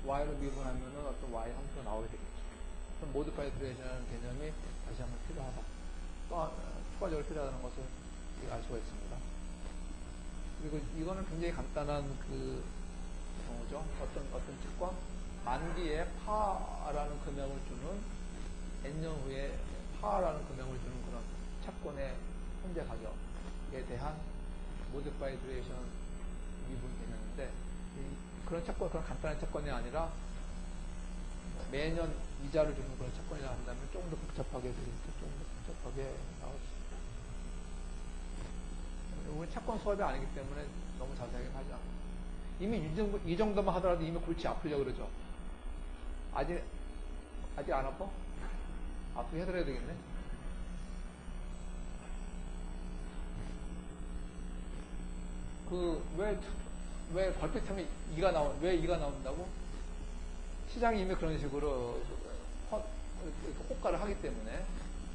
y로 미분하면은 어떤 y 함수가 나오게 되겠죠. 그럼 modified duration이라는 개념이 다시 한번 필요하다. 또 추가적으로 필요하다는 것을 알 수가 있습니다. 그리고 이거는 굉장히 간단한 그 경우죠. 어떤 채권 만기에 파라는 금액을 주는 N년 후에 파라는 금액을 주는 그런 채권의 현재 가격에 대한 modified duration 미분 개념인데 그런 간단한 채권이 아니라 매년 이자를 주는 그런 채권이라 한다면 조금 더 복잡하게 나올 수 있습니다. 우리 채권 수업이 아니기 때문에 너무 자세하게 하지 않습니다. 이미 이 정도만 하더라도 이미 골치 아프려고 그러죠. 아직 안 아파? 아프게 해드려야 되겠네. 왜 걸핏하면 왜 이가 나온다고? 시장이 이미 그런 식으로 호가를 하기 때문에.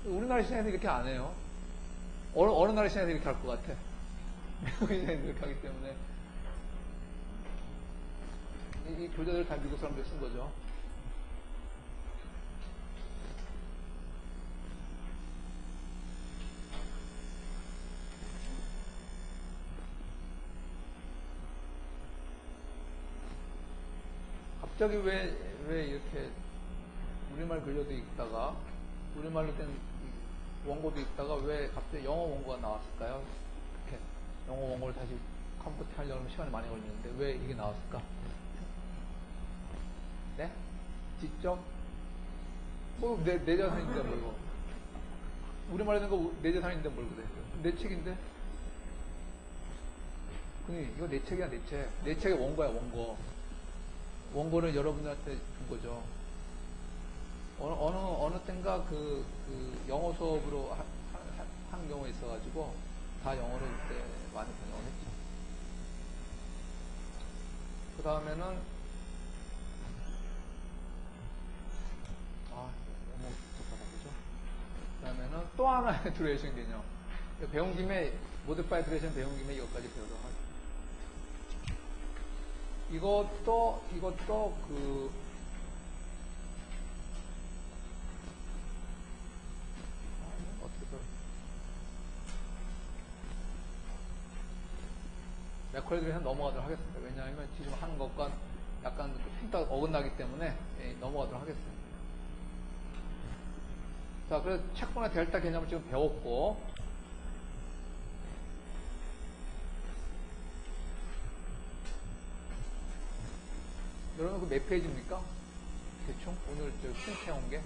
우리나라 시장에서 이렇게 안 해요. 어느 나라 시장에서 이렇게 할 것 같아. 미국 시장에서 이렇게 하기 때문에. 이 교재들 다 미국 사람들이 쓴 거죠. 갑자기 왜 이렇게 우리말 글려도 있다가 우리말로 된 원고도 있다가 왜 갑자기 영어 원고가 나왔을까요? 이렇게 영어 원고를 다시 컴퓨터 하려면 시간이 많이 걸리는데 왜 이게 나왔을까? 네? 지적? 뭐 내 자산인데 뭐 이거 우리말에 있는 거 내 자산인데 뭘 그래? 내 책인데? 근데 이거 내 책이야 내 책. 내 책의 원고야 원고. 원고를 여러분들한테 준 거죠. 어느 땐가 그 영어 수업으로 한 경우가 있어가지고 다 영어로 그때 많이 번역을 했죠. 그 다음에는 너무 복잡하다 그죠? 그 다음에는 또 하나의 듀레이션 개념. 배운 김에 모디파이 듀레이션 배운 김에 이것까지 배우도록 하죠. 이것도 매컬리드에서 넘어가도록 하겠습니다. 왜냐하면 지금 하는 것과 약간 핀딱 어긋나기 때문에 넘어가도록 하겠습니다. 자, 그래서 채권의 델타 개념을 지금 배웠고, 여러분 그 몇 페이지입니까? 대충 오늘 저 프린트해온 게.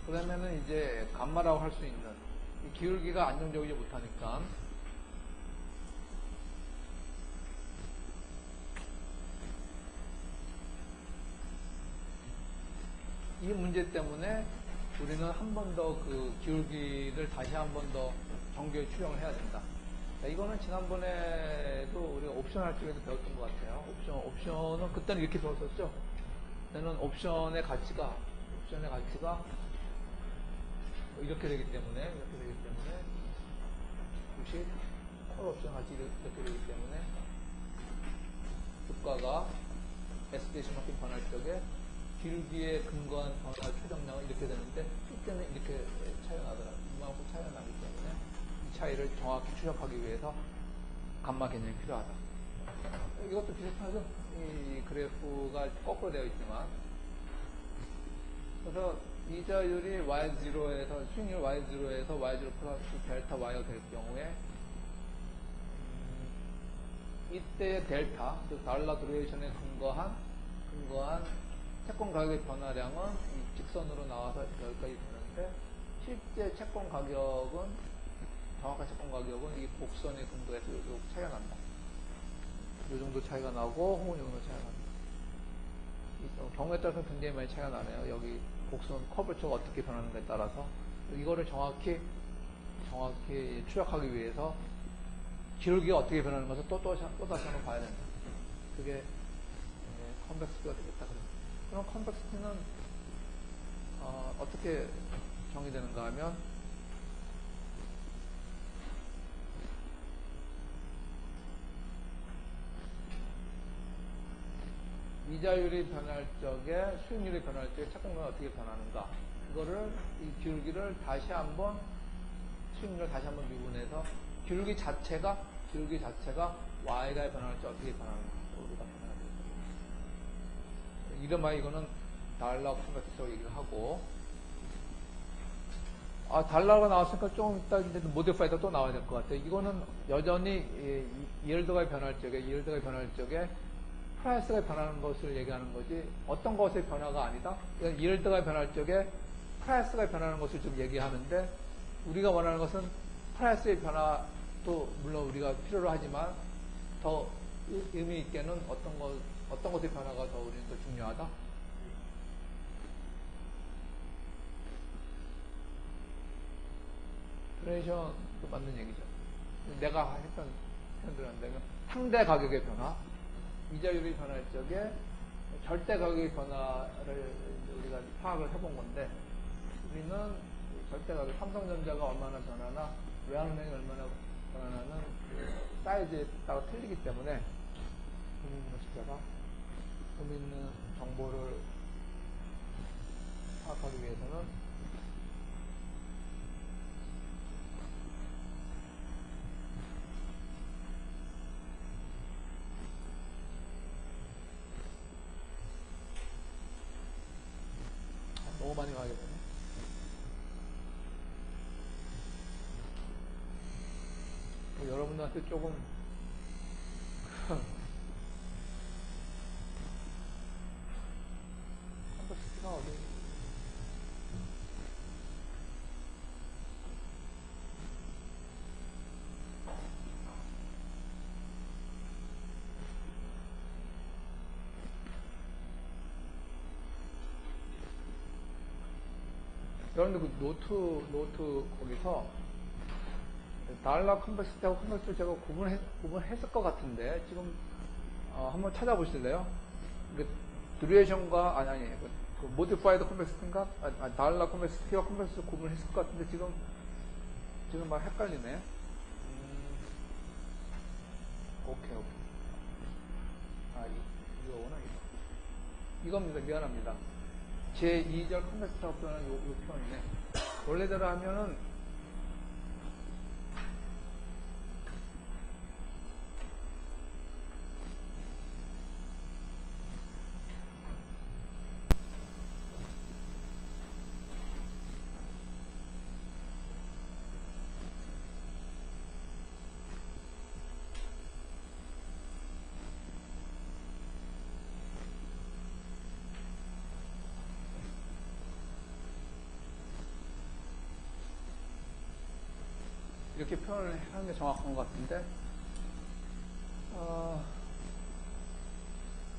그러면은 이제 감마라고 할 수 있는 이 기울기가 안정적이지 못하니까 이 문제 때문에 우리는 한 번 더 그 기울기를 다시 한 번 더 정교히 추정을 해야 된다. 자, 이거는 지난번에도 우리가 옵션 할 적에도 배웠던 것 같아요. 옵션은 그때는 이렇게 배웠었죠. 그때는 옵션의 가치가 이렇게 되기 때문에 90, 콜 옵션 가치 이렇게 되기 때문에 주가가 S-만큼 변할 적에 기울기에 근거한 변화 추정량은 이렇게 되는데 이때는 이렇게 차이가 나더라고요. 이만큼 차이가 나기 때문에 이 차이를 정확히 추적하기 위해서 감마 개념이 필요하다. 이것도 비슷하죠? 이 그래프가 거꾸로 되어 있지만 그래서 이자율이 Y0에서 수익률 Y0에서 Y0 플러스 델타 Y가 될 경우에 이때의 델타, 즉 달러 드레이션에 근거한 채권 가격의 변화량은 이 직선으로 나와서 여기까지 되는데 실제 채권 가격은 정확한 채권 가격은 이 곡선의 근거에서 요 차이가 난다. 요 정도 차이가 나고 혹은 요 정도 차이가 난다. 경우에 따라서 굉장히 많이 차이가 나네요. 여기 곡선 커브처가 어떻게 변하는가에 따라서 이거를 정확히 추적하기 위해서 기울기가 어떻게 변하는 것을 또 다시 한번 봐야 된다. 그게 컨벡스티가 되겠다. 그럼 컨벡스티는 어떻게 정의되는가 하면 이자율이 변할 적에 수익률이 변할 적에 채권가가 어떻게 변하는가 그거를 이 기울기를 다시 한번 수익률을 다시 한번 미분해서 기울기 자체가 Y가 변할 때 어떻게 변하는가 우리가 변화가 되죠. 이름하여 이거는 달러 컨벡스라고 얘기를 하고 달러가 나왔으니까 좀 이따 이제 모디파이더 또 나와야 될 것 같아요. 이거는 여전히 이엘드가 변할 적에 프라이스가 변하는 것을 얘기하는 거지 어떤 것의 변화가 아니다. 이엘드가 변할 적에 프라이스가 변하는 것을 좀 얘기하는데 우리가 원하는 것은 프라이스의 변화도 물론 우리가 필요로 하지만 더 의미 있게는 어떤 것의 변화가 더 우리는 더 중요하다. 듀레이션도 맞는 얘기죠. 내가 했던 표현대로 한다면 상대 가격의 변화, 이자율이 변할 적에 절대 가격의 변화를 우리가 파악을 해본 건데 우리는 절대 가격, 삼성전자가 얼마나 변하나 외환은행이 얼마나 변하나는 사이즈에 따라 틀리기 때문에 의미 있는 정보를 파악하기 위해서는 너무 많이 가게 되네. 여러분들한테 조금 컴플렉스가 어디 여러분들 그 노트 거기서 달러 컴플렉스하고 컴플렉스를 제가 구분했을 것 같은데 지금 한번 찾아보실래요? 그 듀레이션과 아니 그 모디파이드 컴플렉스인가? 달러 컴플렉스, 스퀘어 컴플렉스 구분했을 것 같은데 지금 막 헷갈리네. 오케이. 이거구나 이거. 이겁니다. 미안합니다. 제 2절 컴플렉스라고 표현한 요 표현이네. 원래대로 하면은 이렇게 표현을 하는 게 정확한 것 같은데,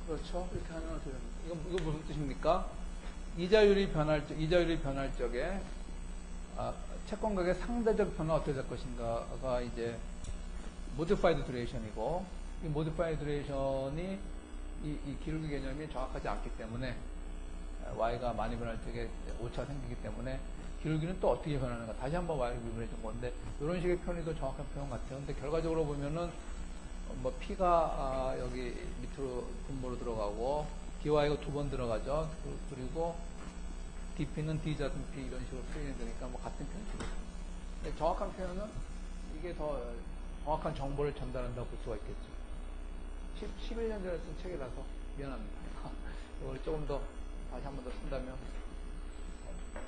그렇죠. 이렇게 하면 어떻게 됩니까? 이거 무슨 뜻입니까? 이자율이 변할 적에, 채권 가격의 상대적 변화 어떻게 될 것인가가 이제, modified duration이고, 이 modified duration이 이 기울기 개념이 정확하지 않기 때문에, y가 많이 변할 적에 오차가 생기기 때문에, 기울기는 또 어떻게 변하는가 다시 한번 y를 미분해 준 건데 이런 식의 표현이 더 정확한 표현 같아요. 근데 결과적으로 보면은 뭐 p가 여기 밑으로 분모로 들어가고 dy가 2번 들어가죠. 그리고 dp는 d 자승 p 이런 식으로 표현이 되니까 뭐 같은 표현이죠. 정확한 표현은 이게 더 정확한 정보를 전달한다고 볼 수가 있겠죠. 11년 전에 쓴 책이라서 미안합니다. 이걸 조금 더 다시 한 번 더 쓴다면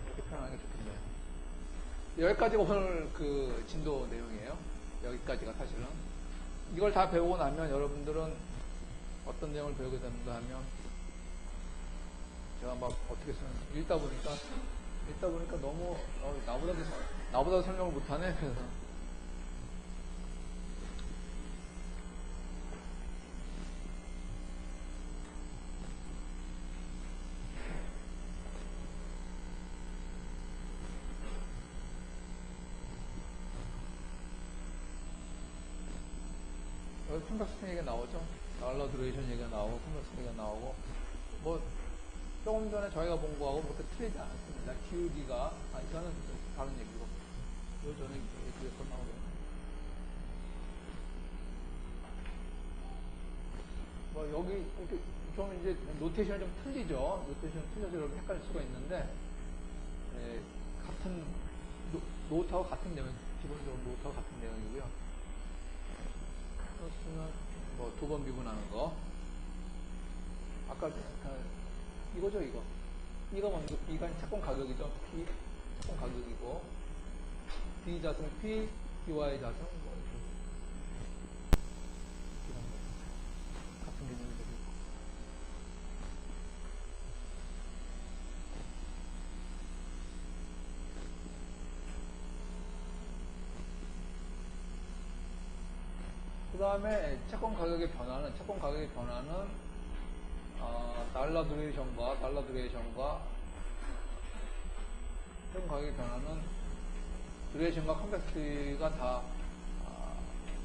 이렇게 표현하는 게 좋겠네요. 여기까지가 오늘 그 진도 내용이에요. 여기까지가 사실은. 이걸 다 배우고 나면 여러분들은 어떤 내용을 배우게 되는가 하면 제가 막 어떻게 쓰는지 읽다 보니까 너무 나보다 설명을 못하네. 그래서 여기 컴플렉스 얘기가 나오죠. 달러 듀레이션 얘기가 나오고 컴플렉스 얘기가 나오고 뭐 조금 전에 저희가 본 거하고 그렇게 틀리지 않습니다. 기울기가 이거는 다른 얘기고 요 전에 얘기가 나오고 뭐 여기 이렇게 좀 이제 노테이션이 좀 틀리죠. 노테이션 틀려서 이렇게 헷갈릴 수가 있는데 같은 노트하고 같은 내용, 기본적으로 노트하고 같은 내용이고요. 플러스는 뭐 2번 미분하는 거. 아까 이거죠, 이거. 이거 먼저, 이건 채권 가격이죠. P, 채권 가격이고. D 자승 P, DY 자승 뭐 이런 거. 같은 개념이 되고 있고. 그 다음에 채권 가격의 변화는 달러 듀레이션과 채권 가격의 변화는 듀레이션과 컴플렉스가 다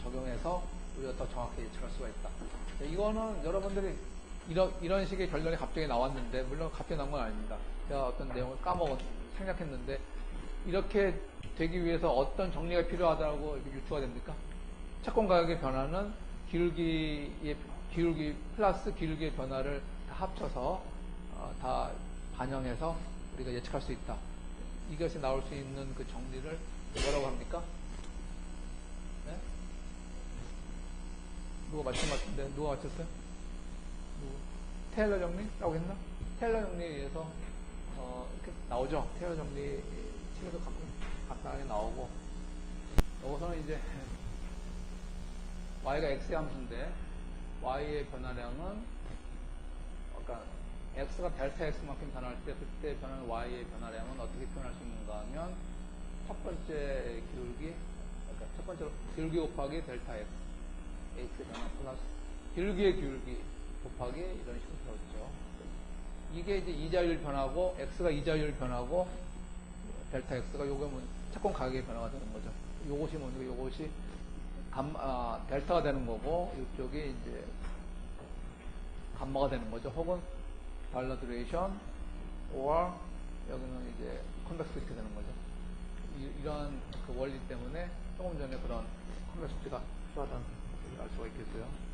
적용해서 우리가 더 정확히 예측할 수가 있다. 이거는 여러분들이 이런 식의 결론이 갑자기 나왔는데 물론 갑자기 나온 건 아닙니다. 제가 어떤 내용을 생략했는데 이렇게 되기 위해서 어떤 정리가 필요하다고 이렇게 유추가 됩니까? 채권 가격의 변화는 기울기 플러스 기울기의 변화를 다 합쳐서 다 반영해서 우리가 예측할 수 있다. 이것이 나올 수 있는 그 정리를 뭐라고 합니까? 네? 누가 맞춘 것 같은데 누가 맞췄어요? 테일러 정리라고 했나? 테일러 정리에 의해서 이렇게 나오죠. 테일러 정리 책에도 가끔 간단하게 나오고 여기서는 이제 y가 x의 함수인데 y의 변화량은 그러니까 x가 델타 x만큼 변할 때 그때 변하는 y의 변화량은 어떻게 표현할 수 있는가 하면 첫 번째 기울기 그러니까 첫 번째 기울기 곱하기 델타 x x의 변화 플러스 기울기의 기울기 곱하기 이런 식으로 배웠죠. 이게 이제 이자율 변하고 x가 이자율 변하고 델타 x가 요게 뭐 채권 가격의 변화가 되는 거죠. 요것이 뭔가 요것이 델타가 되는 거고 이쪽이 이제 감마가 되는 거죠. 혹은 달러 듀레이션 or 여기는 이제 컨벡시티 되는 거죠. 이런 그 원리 때문에 조금 전에 그런 컨벡시티가 필요하다는 얘기를 알 수가 있겠어요.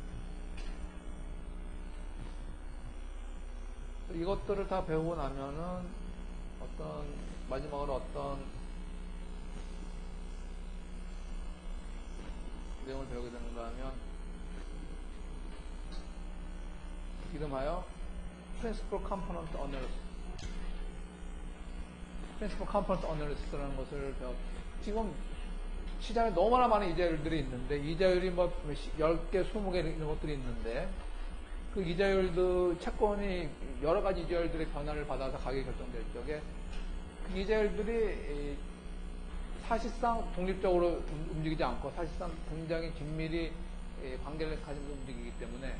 이것들을 다 배우고 나면은 마지막으로 어떤 내용을 배우게 되는가 하면 이름하여 Principal Component Analysis Principal Component Analysis라는 것을 지금 시장에 너무나 많은 이자율들이 있는데 이자율이 뭐 10개, 20개 이런 것들이 있는데 그 이자율도 채권이 여러 가지 이자율들의 변화를 받아서 가격이 결정될 적에 그 이자율들이 사실상 독립적으로 움직이지 않고 사실상 굉장히 긴밀히 관계를 가지면서 움직이기 때문에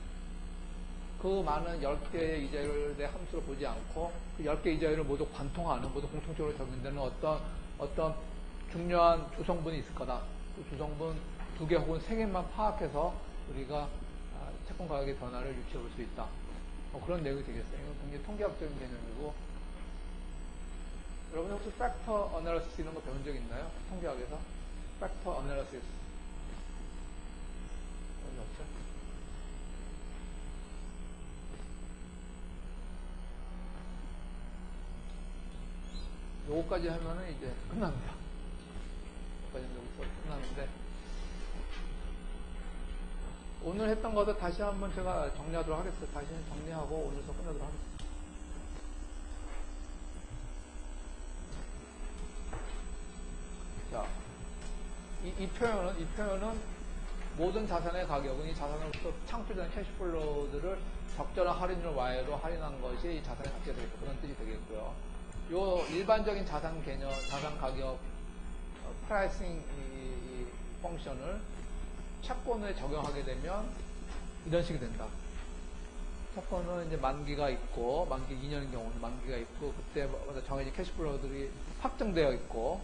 그 많은 10개의 이자율의 함수를 보지 않고 그 10개 이자율을 모두 관통하는 모두 공통적으로 적용되는 어떤 중요한 주성분이 있을 거다. 그 주성분 2개 혹은 3개만 파악해서 우리가 채권 가격의 변화를 유추해 볼 수 있다. 그런 내용이 되겠어요. 이건 굉장히 통계학적인 개념이고 여러분 혹시 팩터 어널리시스 이런 거 배운 적 있나요? 통계학에서 팩터 어널리시스 배운 적 없어요? 요거까지 하면은 이제 끝납니다. 요거까지 여기서 끝나는데 오늘 했던 것을 다시 한번 제가 정리하도록 하겠습니다. 다시 정리하고 오늘서 끝내도록 하겠습니다. 자, 이 표현은 모든 자산의 가격은 이 자산으로부터 창출된 캐시플로우들을 적절한 할인율 Y로 할인한 것이 이 자산의 가치가 되겠고 그런 뜻이 되겠고요. 요 일반적인 자산 개념, 자산 가격 프라이싱 이 펑션을 채권에 적용하게 되면 이런 식이 된다. 채권은 이제 만기가 있고 만기 2년인 경우는 만기가 있고 그때마다 정해진 캐시플로우들이 확정되어 있고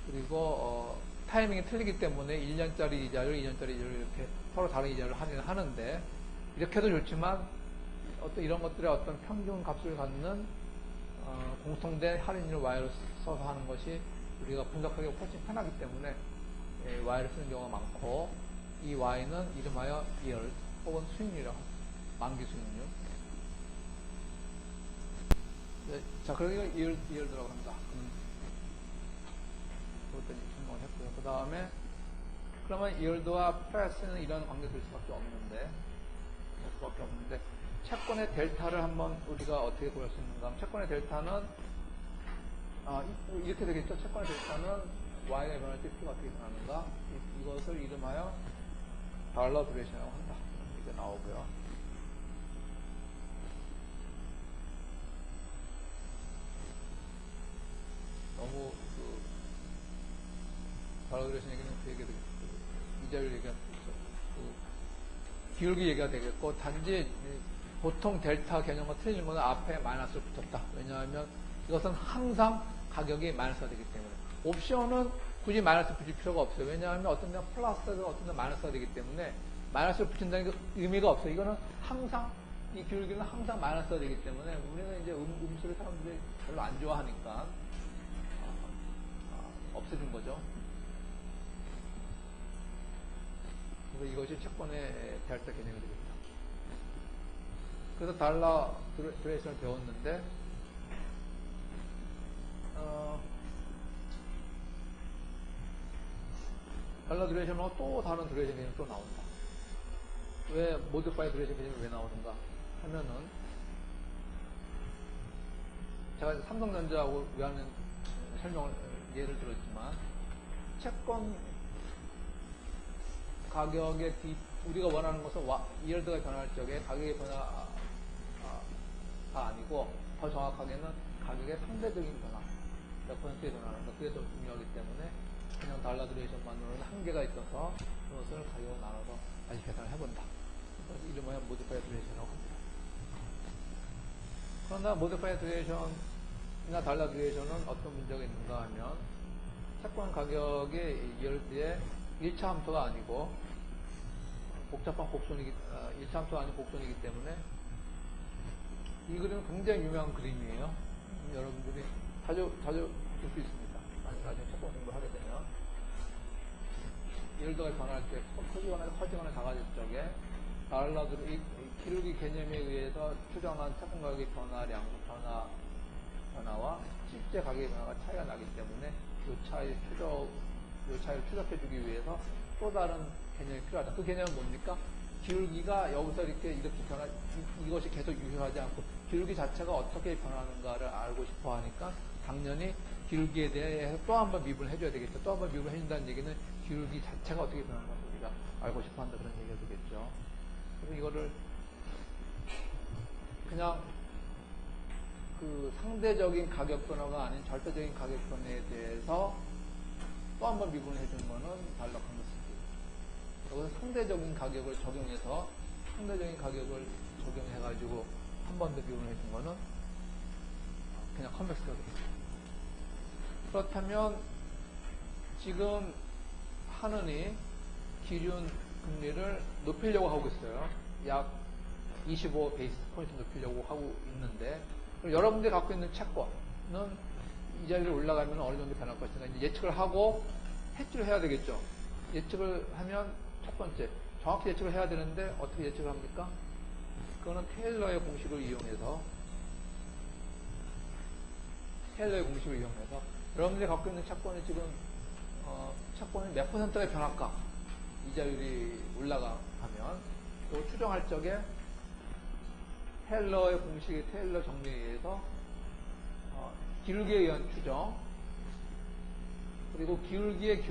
그리고 타이밍이 틀리기 때문에 1년짜리 이자율, 2년짜리 이자율 이렇게 서로 다른 이자율을 할인을 하는데 이렇게 해도 좋지만 어떤 이런 것들의 어떤 평균 값을 갖는 공통된 할인율 Y로 써서 하는 것이 우리가 분석하기가 훨씬 편하기 때문에 Y를 쓰는 경우가 많고 이 Y는 이름하여 yield 혹은 수익률이라고 합니다. 만기 수익률. 네, 자, 그러니까 yield라고 합니다. 그것도 설명을 했고요. 그 다음에 그러면 yield와 price는 이런 관계 될 수밖에 없는데 채권의 델타를 한번 우리가 어떻게 구할 수 있는가 하면 채권의 델타는 이렇게 되겠죠. 채권의 델타는 Y가 변할 때 P가 어떻게 변하는가 이것을 이름하여 달러 듀레이션이라고 한다. 이게 나오고요. 너무 달러 듀레이션 얘기는 그 얘기가 되겠고 이자율 얘기가 되겠죠. 기울기 얘기가 되겠고 단지 보통 델타 개념과 틀린 것은 앞에 마이너스를 붙였다. 왜냐하면 이것은 항상 가격이 마이너스가 되기 때문에 옵션은 굳이 마이너스 붙일 필요가 없어요. 왜냐하면 어떤 데는 플러스가 어떤 데는 마이너스가 되기 때문에 마이너스를 붙인다는 게 의미가 없어요. 이거는 항상 이 기울기는 항상 마이너스가 되기 때문에 우리는 이제 음수를 사람들이 별로 안 좋아하니까 없애준 거죠. 그래서 이것이 채권의 델타 개념이 되겠다. 그래서 달러 듀레이션을 배웠는데 달러 듀레이션 말고 또 다른 듀레이션 개념이 또 나온다. 왜 모디파이 듀레이션 개념이 왜 나오는가 하면은 제가 삼성전자하고 위하는 설명을 예를 들었지만 채권 가격의 우리가 원하는 것은 이열도가 변할 적에 가격의 변화가 아니고 더 정확하게는 가격의 상대적인 변화, 몇 퍼센트의 변화는 그게 더 중요하기 때문에 그냥 달러 듀레이션만으로는 한계가 있어서 그것을 가격으로 나눠서 다시 계산을 해본다. 그래서 이름하여 모디파이 듀레이션이라고 합니다. 그러나 모디파이 듀레이션이나 달러 듀레이션은 어떤 문제가 있는가 하면 채권 가격의 이열도의 1차 함수가 아니고 복잡한 곡선이기 1차 함수가 아닌 곡선이기 때문에 이 그림은 굉장히 유명한 그림이에요. 여러분들이 자주 볼 수 있습니다. 나중에 채권 공부를 하게 되면 이열도가 변할 때 커지거나 작아질 적에 달러들이 기울기 개념에 의해서 추정한 채권 가격의 변화량, 변화와 실제 가격의 변화가 차이가 나기 때문에 이 차이를 추적해주기 위해서 또 다른 개념이 필요하다. 그 개념은 뭡니까? 기울기가 여기서 이렇게 이것이 계속 유효하지 않고 기울기 자체가 어떻게 변하는가를 알고 싶어 하니까 당연히 기울기에 대해서 또 한 번 미분을 해줘야 되겠죠. 또 한 번 미분을 해준다는 얘기는 기울기 자체가 어떻게 변하는가 우리가 알고 싶어 한다 그런 얘기가 되겠죠. 그래서 이거를 그냥 그 상대적인 가격 변화가 아닌 절대적인 가격 변화에 대해서 또 한 번 미분을 해주는 거는 달러 컨버스기. 여기서 상대적인 가격을 적용해서 상대적인 가격을 적용해가지고 한 번 더 미분을 해준 거는 그냥 컨버스기가 되겠습니다. 그렇다면 지금 한은이 기준 금리를 높이려고 하고 있어요. 약 25 베이스 포인트 높이려고 하고 있는데 여러분들이 갖고 있는 채권은 이 자리로 올라가면 어느 정도 변할 것인가 이제 예측을 하고 해지를 해야 되겠죠. 예측을 하면 첫 번째 정확히 예측을 해야 되는데 어떻게 예측을 합니까? 그거는 테일러의 공식을 이용해서 여러분들이 갖고 있는 채권이 지금 채권이 몇 퍼센트가 변할까? 이자율이 올라가면 또 추정할 적에 테일러의 공식의 테일러 정리에 의해서 기울기에 의한 추정 그리고 기울기에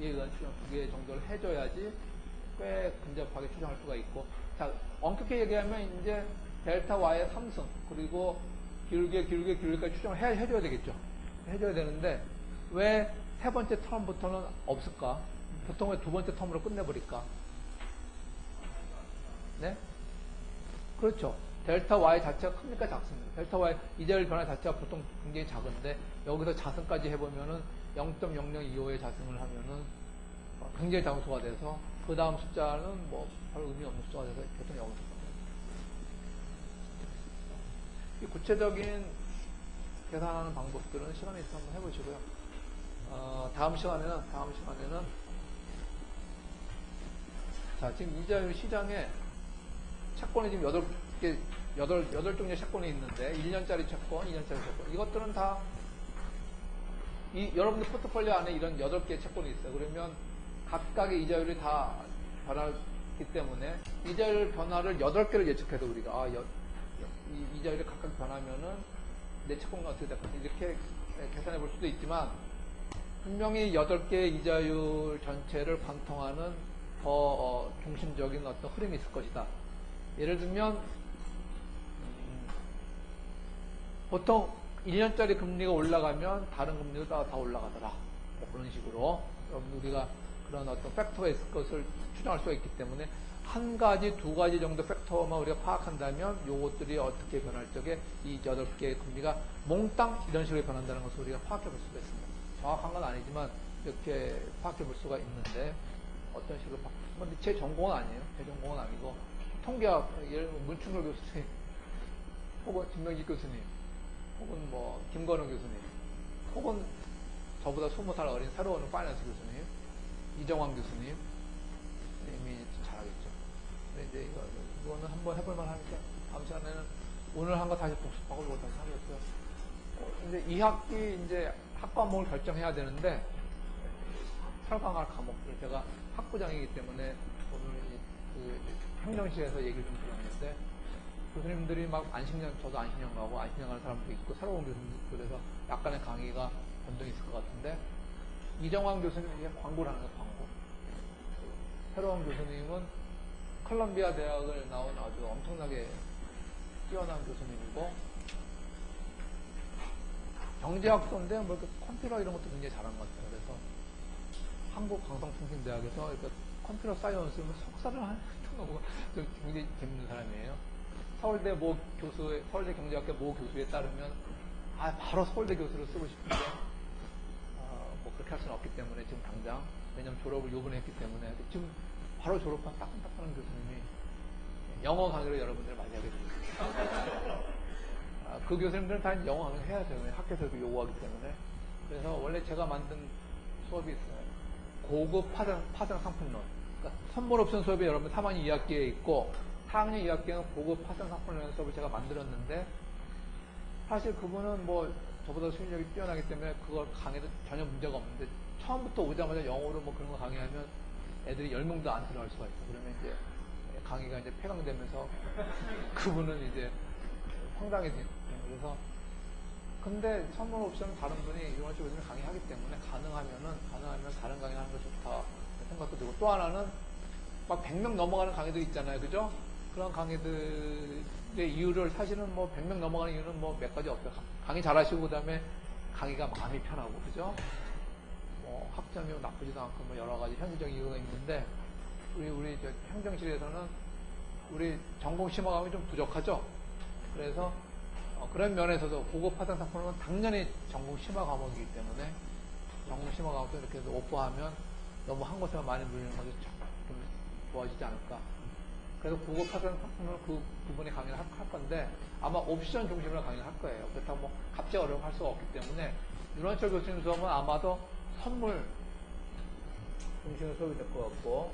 의한 추정 두 개 정도를 해줘야지 꽤 근접하게 추정할 수가 있고 자 엄격히 얘기하면 이제 델타 Y의 3승 그리고 기울기까지 추정을 해줘야 되겠죠. 해줘야 되는데 왜 세 번째 텀부터는 없을까? 보통 왜 두 번째 텀으로 끝내버릴까? 네? 그렇죠. 델타 Y 자체가 큽니까? 작습니까? 델타 Y 이자율 변화 자체가 보통 굉장히 작은데 여기서 자승까지 해보면은 0.0025의 자승을 하면은 굉장히 작은 수가 돼서 그 다음 숫자는 뭐 별 의미 없는 숫자가 돼서 보통 여기서 이 구체적인 계산하는 방법들은 시간이 있으면 한번 해보시고요. 다음 시간에는 자 지금 이자율 시장에 채권이 지금 8 종류의 채권이 있는데 1년짜리 채권, 2년짜리 채권 이것들은 다 여러분들 포트폴리오 안에 이런 8개의 채권이 있어요. 그러면 각각의 이자율이 다 변하기 때문에 이자율 변화를 8개를 예측해도 우리가 이자율이 각각 변하면은 내 채권과 어떻게 될까 이렇게 계산해 볼 수도 있지만 분명히 8개의 이자율 전체를 관통하는 더 중심적인 어떤 흐름이 있을 것이다. 예를 들면 보통 1년짜리 금리가 올라가면 다른 금리도 다 올라가더라. 뭐 그런 식으로 우리가 그런 어떤 팩터가 있을 것을 추정할 수가 있기 때문에 한 가지, 두 가지 정도 팩터만 우리가 파악한다면 요것들이 어떻게 변할 적에 이 8개의 금리가 몽땅 이런 식으로 변한다는 것을 우리가 파악해 볼 수가 있습니다. 정확한 건 아니지만 이렇게 파악해 볼 수가 있는데 어떤 식으로 근데 제 전공은 아니에요. 제 전공은 아니고 통계학, 예를 들면 문충걸 교수님 혹은 김명직 교수님 혹은 뭐 김건우 교수님 혹은 저보다 20살 어린 새로운 파이낸스 교수님 이정환 교수님 이미 잘하겠죠. 근데 이제 이거는 한번 해볼 만하니까 다음 시간에는 오늘 한 거 다시 복습하고 이거 다시 하겠고요. 이제 2학기 이제 학과목을 결정해야 되는데 설강할 과목들 제가 학부장이기 때문에 오늘 그 행정실에서 얘기를 좀 들었는데 교수님들이 막 저도 안식년 가고 안식년 가는 사람도 있고 새로운 교수님들 그래서 약간의 강의가 변동이 있을 것 같은데 이정환 교수님 이게 광고를 하는 거예요. 광고. 새로운 교수님은 컬럼비아 대학을 나온 아주 엄청나게 뛰어난 교수님이고, 경제학도인데 뭐 컴퓨터 이런 것도 굉장히 잘한 것 같아요. 그래서 한국방송통신대학에서 컴퓨터 사이언스 석사를 했던 거고 굉장히 재밌는 사람이에요. 서울대 경제학교 모 교수에 따르면 바로 서울대 교수를 쓰고 싶은데 뭐 그렇게 할 수는 없기 때문에 지금 당장, 왜냐면 졸업을 요번에 했기 때문에 지금 바로 졸업한 따끈따끈한 교수님이 영어 강의로 여러분들을 맞이하게 됩니다. 그 교수님들은 다 영어 강의를 해야 돼요. 학교에서도 요구하기 때문에. 그래서 원래 제가 만든 수업이 있어요. 고급 파생 상품론. 그러니까 선물 옵션 수업이 여러분 3학년 2학기에 있고 4학년 2학기에는 고급 파생 상품론 수업을 제가 만들었는데, 사실 그분은 뭐 저보다 실력이 뛰어나기 때문에 그걸 강의도 전혀 문제가 없는데, 처음부터 오자마자 영어로 뭐 그런 거 강의하면 애들이 10명도 안 들어갈 수가 있어요. 그러면 이제 강의가 이제 폐강되면서 그분은 이제 황당해져요. 그래서 근데 선물 옵션은 다른 분이 이런 식으로 강의하기 때문에 가능하면 다른 강의 하는 게 좋다 생각도 들고, 또 하나는 막 100명 넘어가는 강의들 있잖아요. 그죠? 그런 강의들의 이유를 사실은 뭐 100명 넘어가는 이유는 뭐 몇 가지 없어요. 강의 잘하시고 그다음에 강의가 마음이 편하고, 그죠? 뭐 학점이 나쁘지도 않고 뭐 여러 가지 현실적인 이유가 있는데, 우리 저 행정실에서는 우리 전공 심화감이 좀 부족하죠. 그래서 그런 면에서도 고급 파생 상품은 당연히 전공 심화 과목이기 때문에 전공 심화 과목도 이렇게 해서 오퍼하면 너무 한 곳에만 많이 물리는 것이 좀 좋아지지 않을까. 그래서 고급 파생 상품은 그 부분에 강의를 할 건데, 아마 옵션 중심으로 강의를 할 거예요. 그렇다고 뭐 갑자기 어려움 할 수가 없기 때문에 윤원철 교수님 수업은 아마도 선물 중심으로 수업이 될 것 같고,